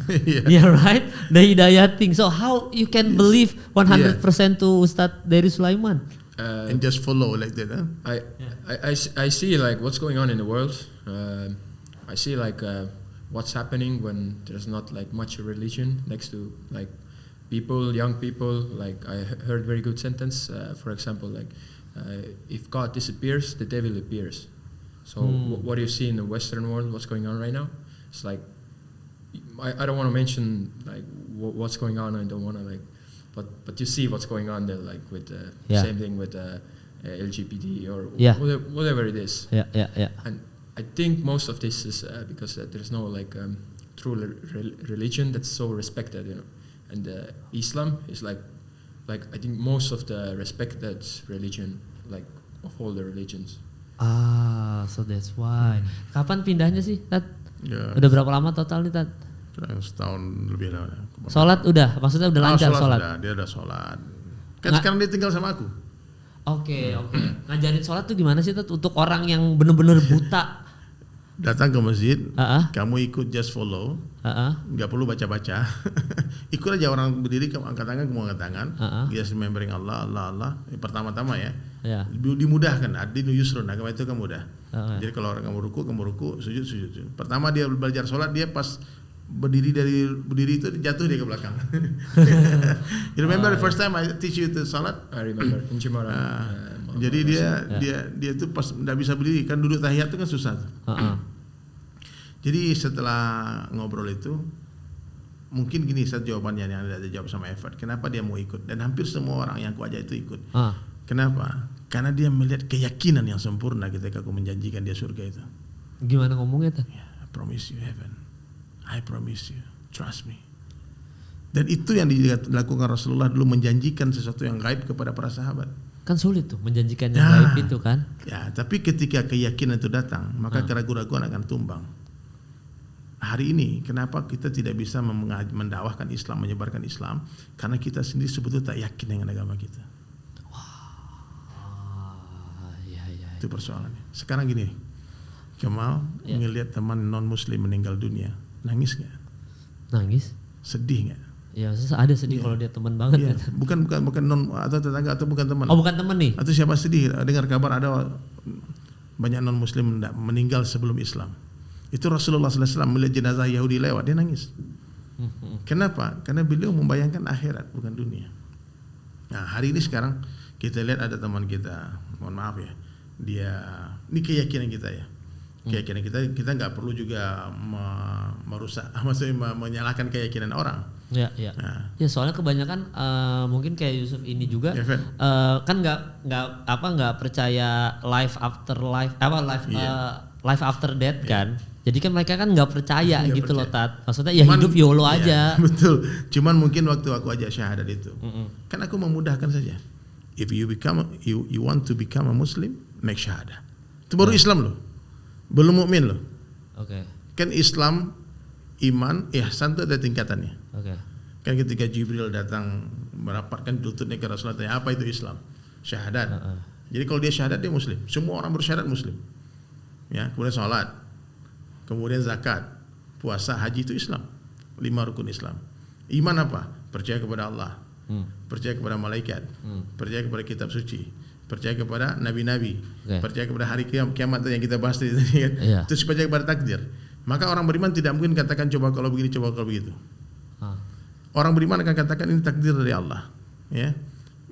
Yeah, right? The hidayah thing. So how you can believe 100% to Ustadz Dery Sulaiman? And just follow like that, huh? I see like what's going on in the world. I see like what's happening when there's not like much religion next to like people, young people. Like I heard very good sentence. For example, like if God disappears, the devil appears. So what do you see in the Western world? What's going on right now? It's like I don't want to mention like what's going on. I don't want to like, but you see what's going on there, like with the same thing with LGBT or whatever it is. Yeah. And I think most of this is because there's no like true religion that's so respected, you know. And Islam is like I think most of the respected religion, like of all the religions. So that's why. Kapan pindahnya sih, Tat? Ya, udah berapa lama total nih, Tat? Setahun lebih lah. Sholat udah, maksudnya udah lancar sholat? Dia udah sholat. Kan sekarang dia tinggal sama aku. Oke. Ngajarin sholat tuh gimana sih, Tat? Untuk orang yang bener-bener buta. Datang ke masjid, kamu ikut just follow, nggak perlu baca-baca. Ikut aja orang berdiri, kamu angkat tangan, kamu angkat tangan. Just remembering Allah. Pertama-tama ya. Dimudahkan, ad-dinu yusrun, agama itu kan mudah. Jadi kalau orang kamu ruku, sujud. Pertama dia belajar sholat, dia pas berdiri itu jatuh dia ke belakang. You remember the first time I teach you to sholat? I remember in Jimbaran. Jadi dia tuh pas nggak bisa berdiri, kan duduk tahiyat itu kan susah. Jadi setelah ngobrol itu, mungkin gini satu jawabannya yang ada jawab sama Edward. Kenapa dia mau ikut? Dan hampir semua orang yang aku ajak itu ikut. Kenapa? Karena dia melihat keyakinan yang sempurna ketika aku menjanjikan dia surga itu. Gimana ngomongnya, Tat? I promise you heaven. I promise you. Trust me. Dan itu yang dilakukan Rasulullah dulu, menjanjikan sesuatu yang gaib kepada para sahabat. Kan sulit tuh menjanjikan yang gaib itu kan. Ya, tapi ketika keyakinan itu datang, maka keraguan-raguan akan tumbang. Hari ini kenapa kita tidak bisa mendakwahkan Islam, menyebarkan Islam? Karena kita sendiri sebetulnya tak yakin dengan agama kita. Itu persoalannya. Sekarang gini, Kemal ngelihat teman non Muslim meninggal dunia, nangis nggak? Nangis? Sedih nggak? Ya, ada sedih kalau dia teman banget. Bukan non atau tetangga atau bukan teman. Oh, bukan teman nih? Atau siapa sedih dengar kabar ada banyak non Muslim meninggal sebelum Islam. Itu Rasulullah SAW melihat jenazah Yahudi lewat, dia nangis. Kenapa? Karena beliau membayangkan akhirat bukan dunia. Nah, hari ini sekarang kita lihat ada teman kita, mohon maaf ya, dia ini keyakinan kita ya. Keyakinan kita nggak perlu juga merusak, maksudnya menyalahkan keyakinan orang. Ya. Ya soalnya kebanyakan mungkin kayak Yusuf ini juga kan nggak percaya life after life after death kan. Jadi kan mereka kan nggak percaya gitu loh Tat. Maksudnya ya hidup YOLO aja. Betul. Cuman mungkin waktu aku aja syahadat itu, kan aku memudahkan saja. If you want to become a Muslim, make syahadah. Itu baru Islam loh. Belum mukmin loh. Oke. Kan Islam, iman, ihsan itu ada tingkatannya. Oke. Kan ketika Jibril datang merapatkan lututnya ke Rasulullah, tanya, apa itu Islam? Syahadat. Jadi kalau dia syahadat dia Muslim. Semua orang bersyahadat Muslim. Ya, kemudian sholat, kemudian zakat, puasa, haji itu Islam. 5 rukun Islam. Iman apa? Percaya kepada Allah, percaya kepada malaikat, percaya kepada kitab suci, percaya kepada nabi-nabi, percaya kepada hari kiamat yang kita bahas tadi kan. Terus percaya kepada takdir. Maka orang beriman tidak mungkin katakan coba kalau begini, coba kalau begitu. Orang beriman akan katakan ini takdir dari Allah. Ya.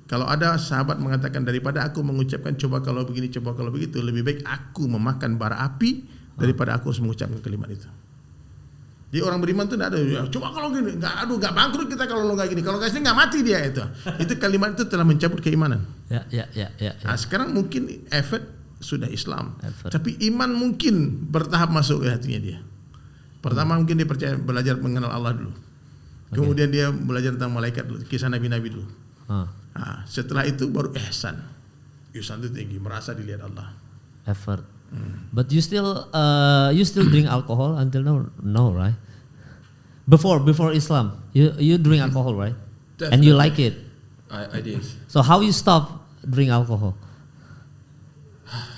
Kalau ada sahabat mengatakan daripada aku mengucapkan coba kalau begini, coba kalau begitu, lebih baik aku memakan bara api daripada aku harus mengucapkan kalimat itu. Jadi orang beriman itu tidak ada coba kalau gini, nggak bangkrut kita kalau lo nggak gini, kalau nggak sini nggak mati dia itu. Itu kalimat itu telah mencabut keimanan. Ya. Nah, sekarang mungkin efek sudah Islam, tapi iman mungkin bertahap masuk ke hatinya dia. Pertama mungkin dia percaya belajar mengenal Allah dulu, kemudian dia belajar tentang malaikat dulu, kisah nabi-nabi dulu. Nah, setelah itu baru ihsan. Ihsan itu tinggi, merasa dilihat Allah. Effort. But you still drink alcohol until now? No, right? Before Islam, you drink alcohol, right? Definitely. And you like it? I did. So how you stop drink alcohol?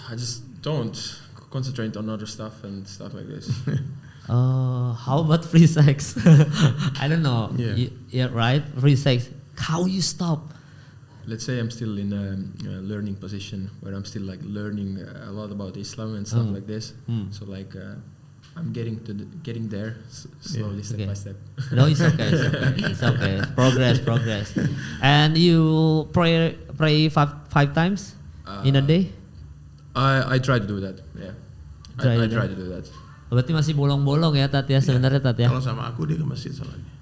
I just don't concentrate on other stuff and stuff like this. How about free sex? I don't know. Yeah. Right? Free sex. How you stop? Let's say I'm still in a learning position where I'm still like learning a lot about Islam and stuff like this. So like I'm getting there slowly, step by step. No, it's okay. It's okay. Progress. And you pray 5 times in a day? I try to do that. Yeah. I try to do that. Berarti masih bolong-bolong ya Tat ya sebenarnya Tat ya. Kalau sama aku dia ke masjid sholatnya.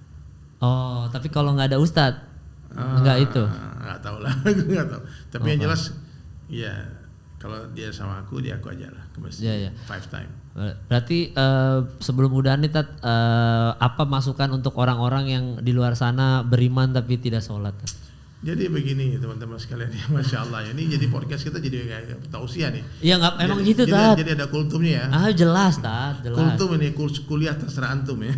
Oh, tapi kalau nggak ada ustadz nggak itu? Nggak tahu lah, nggak tahu. Tapi yang jelas, ya kalau dia sama aku dia aku aja lah ke masjid. 5 times. Berarti sebelum udahan nih Tat, apa masukan untuk orang-orang yang di luar sana beriman tapi tidak sholat? Tat? Jadi begini teman-teman sekalian ya, Masya Allah ini jadi podcast kita jadi kayak tausiah nih. Iya nggak, emang gitu Tat. Jadi ada kultumnya ya. Jelas Tat, jelas. Kultum ini kuliah terserah antum ya.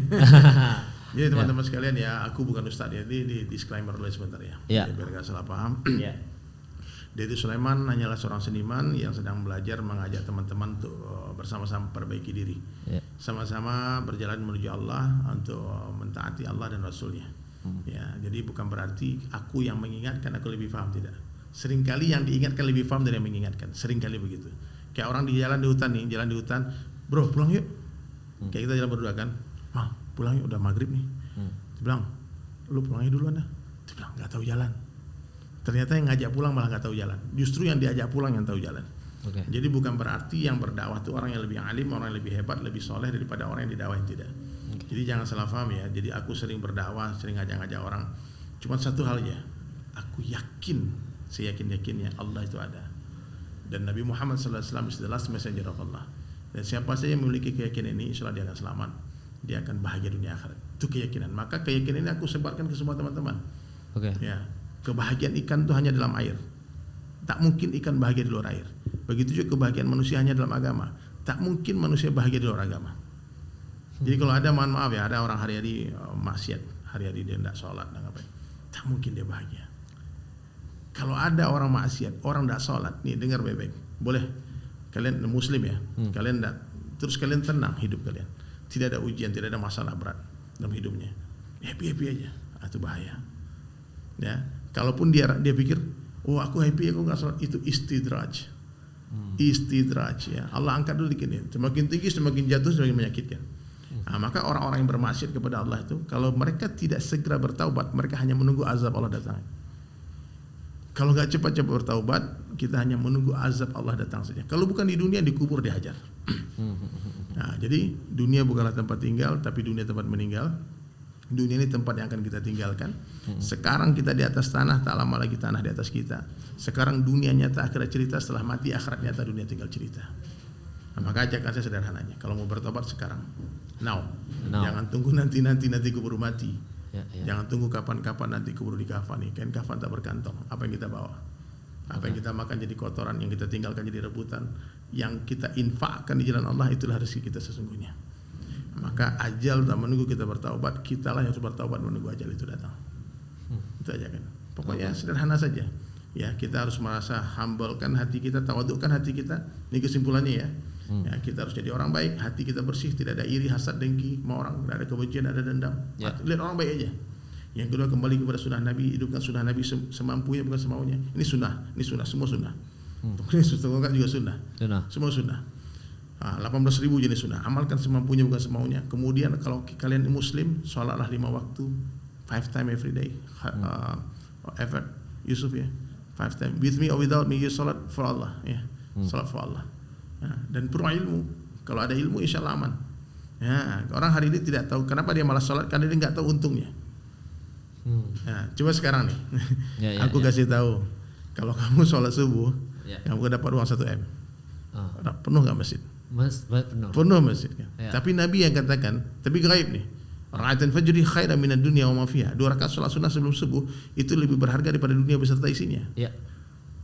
Jadi teman-teman sekalian ya, aku bukan ustadz ya, ini di disclaimer dulu sebentar ya, biar gak salah paham. Dedi Sulaiman hanyalah seorang seniman yang sedang belajar mengajak teman-teman untuk bersama-sama perbaiki diri, sama-sama berjalan menuju Allah untuk mentaati Allah dan Rasulnya. Ya, jadi bukan berarti aku yang mengingatkan aku lebih paham, tidak. Seringkali yang diingatkan lebih paham dari yang mengingatkan, seringkali begitu. Kayak orang di jalan di hutan, bro pulang yuk. Kayak kita jalan berdua kan, Mal pulang yuk udah maghrib nih. Dia bilang, lu pulangnya duluan dah. Dia bilang nggak tahu jalan. Ternyata yang ngajak pulang malah nggak tahu jalan. Justru yang diajak pulang yang tahu jalan. Jadi bukan berarti yang berdakwah itu orang yang lebih alim, orang yang lebih hebat, lebih soleh daripada orang yang didakwahin, tidak. Jadi jangan salah paham ya. Jadi aku sering berdakwah, sering ngajak-ngajak orang. Cuma satu hal ya, aku yakin, seyakin-yakinnya Allah itu ada. Dan Nabi Muhammad SAW is the last messenger of Allah. Dan siapa saja yang memiliki keyakinan ini, insya Allah dia akan selamat. Dia akan bahagia dunia akhirat. Itu keyakinan. Maka keyakinan ini aku sebarkan ke semua teman-teman. Ya, kebahagiaan ikan itu hanya dalam air. Tak mungkin ikan bahagia di luar air. Begitu juga kebahagiaan manusia hanya dalam agama. Tak mungkin manusia bahagia di luar agama. Jadi kalau ada, mohon maaf ya, ada orang hari-hari maksiat, hari-hari dia tidak sholat, tidak ngapain, tak mungkin dia bahagia. Kalau ada orang maksiat, orang tidak sholat, nih dengar baik-baik, boleh kalian muslim ya, kalian tidak, terus kalian tenang hidup kalian, tidak ada ujian, tidak ada masalah berat dalam hidupnya, happy aja, itu bahaya. Ya, kalaupun dia pikir, oh aku happy, aku nggak sholat, itu istidraj, ya. Allah angkat dulu dikit ya, semakin tinggi semakin jatuh semakin menyakitkan. Nah, maka orang-orang yang bermaksiat kepada Allah itu, kalau mereka tidak segera bertaubat, mereka hanya menunggu azab Allah datang. Kalau nggak cepat-cepat bertaubat, kita hanya menunggu azab Allah datang saja. Kalau bukan di dunia, dikubur, dihajar. Nah, jadi dunia bukanlah tempat tinggal, tapi dunia tempat meninggal. Dunia ini tempat yang akan kita tinggalkan. Sekarang kita di atas tanah, tak lama lagi tanah di atas kita. Sekarang dunia nyata, akhirat cerita. Setelah mati, akhirat nyata, dunia tinggal cerita. Nah, maka ajakan saya sederhananya, kalau mau bertobat sekarang, now. Jangan tunggu nanti keburu mati. Jangan tunggu kapan-kapan nanti keburu dikafani. Kain kafan tak berkantong. Apa yang kita bawa? Apa yang kita makan jadi kotoran, yang kita tinggalkan jadi rebutan, yang kita infakkan di jalan Allah, itulah rezeki kita sesungguhnya. Maka ajal tak menunggu kita bertaubat, kitalah yang harus bertaubat menunggu ajal itu datang. Itu aja kan. Pokoknya sederhana saja. Ya, kita harus merasa humblekan hati kita, tawadukkan hati kita. Ini kesimpulannya ya. Ya, kita harus jadi orang baik, hati kita bersih, tidak ada iri, hasad, dengki, mau orang, tidak ada kebencian, tidak ada dendam. Lihat orang baik aja. Yang kedua, kembali kepada sunnah Nabi, hidupkan sunnah Nabi semampunya bukan semaunya. Ini sunnah, semua sunnah. Ini sunnah juga sunnah. Semua sunnah. 18.000 jenis sunnah. Amalkan semampunya bukan semaunya. Kemudian kalau kalian muslim, sholatlah 5 waktu, 5 times every day. Effort, Yusuf ya, 5 times. With me or without me, you sholat for Allah ya. Sholat for Allah. Dan perlu ilmu. Kalau ada ilmu, insya Allah aman. Ya, orang hari ini tidak tahu kenapa dia malas sholat, karena dia nggak tahu untungnya. Nah, coba sekarang nih, aku kasih tahu, kalau kamu sholat subuh, kamu dapat uang 1 M. Penuh nggak masjid? Penuh masjid kan? Tapi Nabi yang katakan, tapi gaib nih. Raka'atain fajri khairan minad dunya wa ma fiha. 2 rakaat sholat sunnah sebelum subuh itu lebih berharga daripada dunia beserta isinya.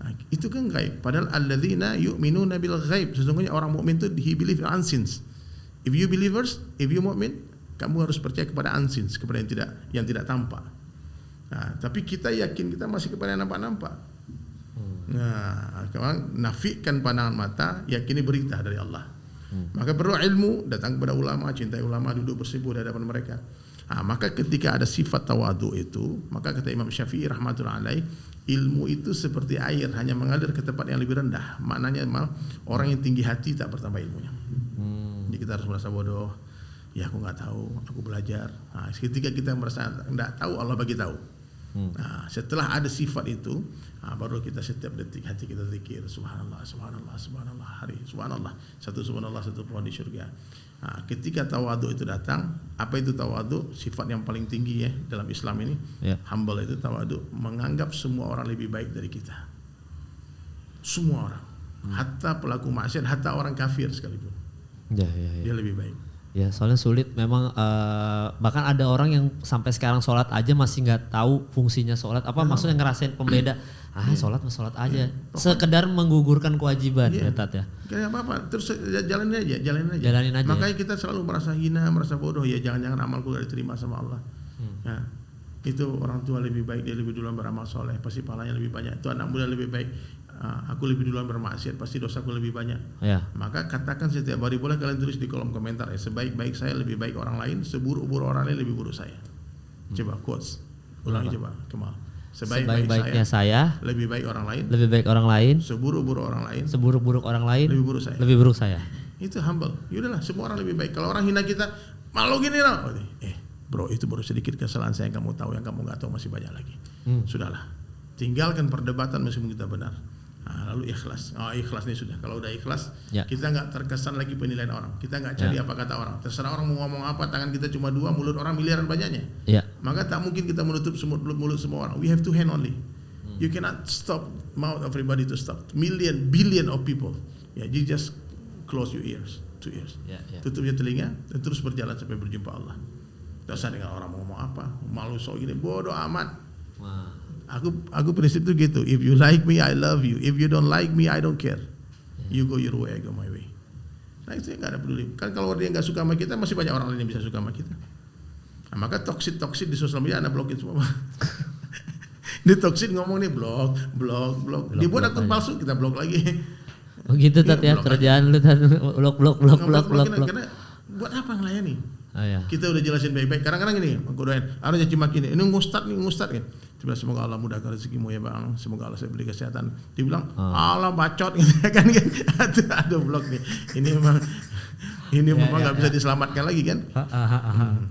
Nah, itu kan gaib. Padahal alladzina yu'minuna bil ghaib. Sesungguhnya orang mukmin itu he believe in unseen. If you believers, if you mukmin, kamu harus percaya kepada unseen, kepada yang tidak tampak. Nah, tapi kita yakin kita masih kepada yang nampak-nampak. Nah, nafikan pandangan mata, yakini berita dari Allah. Maka perlu ilmu, datang kepada ulama, cintai ulama, duduk bersebut di hadapan mereka. Nah, maka ketika ada sifat tawadu itu, maka kata Imam Syafi'i rahmatullahi alaih, ilmu itu seperti air, hanya mengalir ke tempat yang lebih rendah. Maknanya orang yang tinggi hati tak bertambah ilmunya. Jadi kita harus merasa bodoh. Ya aku nggak tahu, aku belajar. Nah, ketika kita merasa nggak tahu, Allah bagi tahu. Nah, setelah ada sifat itu, baru kita setiap detik hati kita zikir subhanallah, subhanallah, subhanallah, hari subhanallah, satu pohon di surga. Nah, ketika tawadu itu datang, apa itu tawadu? Sifat yang paling tinggi ya dalam Islam ini. Humble itu tawadu, menganggap semua orang lebih baik dari kita. Semua orang, hatta pelaku maksiat, hatta orang kafir sekalipun. Dia lebih baik. Ya, soalnya sulit memang, bahkan ada orang yang sampai sekarang sholat aja masih nggak tahu fungsinya sholat. Apa maksudnya ngerasain pembeda? Sholat aja. Sekedar menggugurkan kewajiban ya Tat ya. Kayak apa-apa, terus jalanin aja. Makanya kita selalu merasa hina, merasa bodoh. Ya jangan-jangan amalku gak diterima sama Allah. Nah, itu orang tua lebih baik, dia lebih duluan beramal soleh, pasti pahalanya lebih banyak. Itu anak muda lebih baik, aku lebih duluan bermaksiat, pasti dosaku lebih banyak. Maka katakan setiap hari, boleh kalian tulis di kolom komentar ya, sebaik-baik saya lebih baik orang lain, seburuk-buruk orang lain lebih buruk saya. Coba quotes, ulangi coba Kemal. Sebaik-baiknya saya lebih baik orang lain, seburuk-buruk orang lain lebih buruk saya. Itu humble. Yaudahlah, semua orang lebih baik. Kalau orang hina kita, malu gini lah. Bro, itu baru sedikit kesalahan saya, yang kamu tahu, yang kamu nggak tahu masih banyak lagi. Sudahlah, tinggalkan perdebatan meskipun kita benar. Nah, lalu ikhlas. Ikhlas ini sudah. Kalau udah ikhlas, kita nggak terkesan lagi penilaian orang. Kita nggak cari apa kata orang. Terserah orang mau ngomong apa, tangan kita cuma 2, mulut orang miliaran banyaknya. Maka tak mungkin kita menutup mulut semua orang. We have 2 hands only. You cannot stop mouth of everybody to stop. Billion of people. You just close your ears, 2 ears. Tutup je telinga dan terus berjalan sampai berjumpa Allah. Tak usah dengan orang mau ngomong apa, malu so gini, bodoh amat. Aku prinsip itu gitu. If you like me, I love you. If you don't like me, I don't care. You go your way, I go my way. Nah itu nggak ada peduli. Kan kalau dia nggak suka sama kita, masih banyak orang lain yang bisa suka sama kita. Nah, maka toksit di sosial media Anda blokin semua. Dia toksit ngomong nih blok. Dia buat akun palsu, kita blok lagi. Oh gitu Tat ya, kerjaan lu Tat, blok. Karena buat apa ngelayani? Kita udah jelasin baik-baik. Kadang-kadang gini, aku doain, ada caci maki ini ngustad kan. Tiba semoga Allah mudahkan rezekimu ya Bang, semoga Allah saya beri kesehatan. Dibilang Allah bacot gitu kan. Aduh blok nih. Ini memang Ini memang nggak bisa diselamatkan lagi kan.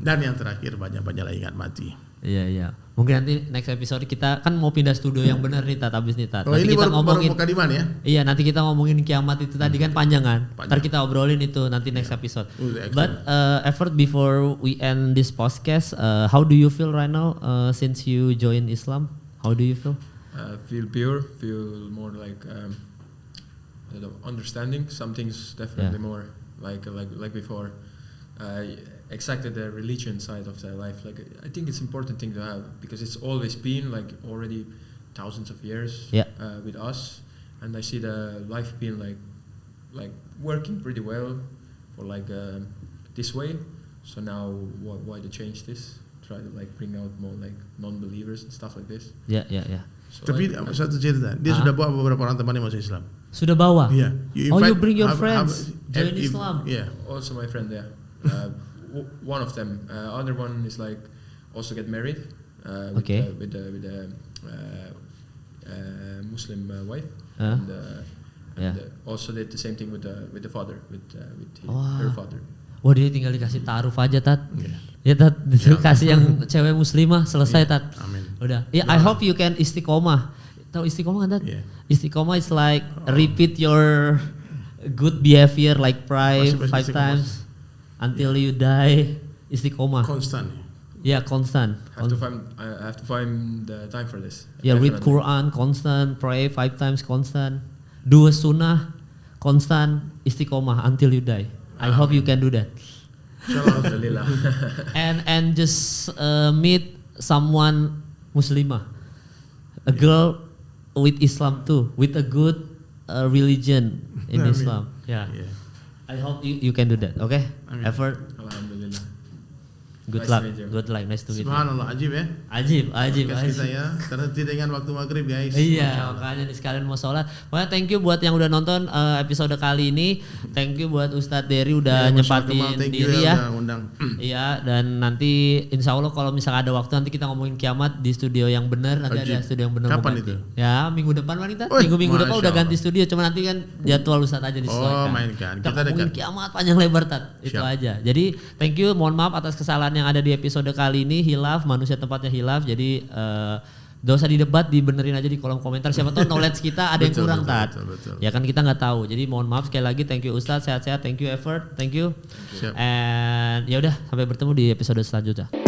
Dan yang terakhir banyak-banyaklah ingat mati. Iya. Mungkin nanti next episode kita kan mau pindah studio yang benar nih Tat, abis nih Tat. Oh Nanti ini kita baru mukadiman ya? Iya, nanti kita ngomongin kiamat itu tadi kan panjang kan. Ntar kita obrolin itu nanti next episode. But Effort, before we end this podcast, how do you feel right now since you join Islam? How do you feel? Feel pure, feel more like understanding. Some things definitely more like before. Exactly the religion side of their life. Like I think it's important thing to have because it's always been like already thousands of years with us, and I see the life being like working pretty well for like this way. So now why to change this? Try to like bring out more like non-believers and stuff like this. Yeah. So Tapi satu cerita, dia sudah bawa beberapa orang temannya masuk Islam. Sudah bawa? Iya. You bring your friends join Islam? Yeah. Also my friend there. One of them. Other one is like also get married with a Muslim wife, and also did the same thing with the father, with her father. Wah, dia tinggal dikasih ta'aruf aja Tat. Ya Tat, kasih yang cewek muslimah selesai Tat. Amin. Udah. I hope you can istiqomah. Tahu istiqomah kan Tat? Yeah. Istiqomah is like repeat your good behavior, like pray 5 times until you die. Istiqomah. Konstan. Yeah, constant. I have to find the time for this. Yeah, read Quran constant, pray 5 times constant, do a sunnah constant, istiqomah until you die. I hope you can do that. Alhamdulillah. and just meet someone Muslimah, a girl with Islam too, with a good religion in Islam. Yeah. I hope you can do that. Okay. Effort. Alhamdulillah. Good luck. Nice to meet you. Subhanallah, ajib ya. Ajib. Kita ya, terhenti dengan waktu maghrib guys. Iya, makanya nih sekalian mau sholat. Makanya thank you buat yang udah nonton episode kali ini. Thank you buat Ustadz Dery udah nyempatin diri ya. Iya, dan nanti insya Allah kalau misalnya ada waktu nanti kita ngomongin kiamat di studio yang benar. Nanti ada studio yang benar. Kapan itu? Ya, minggu depan wanita. Minggu depan udah ganti studio. Cuma nanti kan jadwal Ustadz aja disesuaikan. Oh, mainkan. Kita ngomongin kiamat panjang lebar Tat. Itu aja. Jadi thank you. Mohon maaf atas kesalahan yang ada di episode kali ini. Hilaf, manusia tempatnya hilaf. Jadi gak usah didebat, dibenerin aja di kolom komentar. Siapa tahu knowledge kita ada yang kurang Tat. Ya kan kita nggak tahu. Jadi mohon maaf sekali lagi. Thank you Ustadz, sehat-sehat. Thank you Effort, thank you. And ya udah sampai bertemu di episode selanjutnya.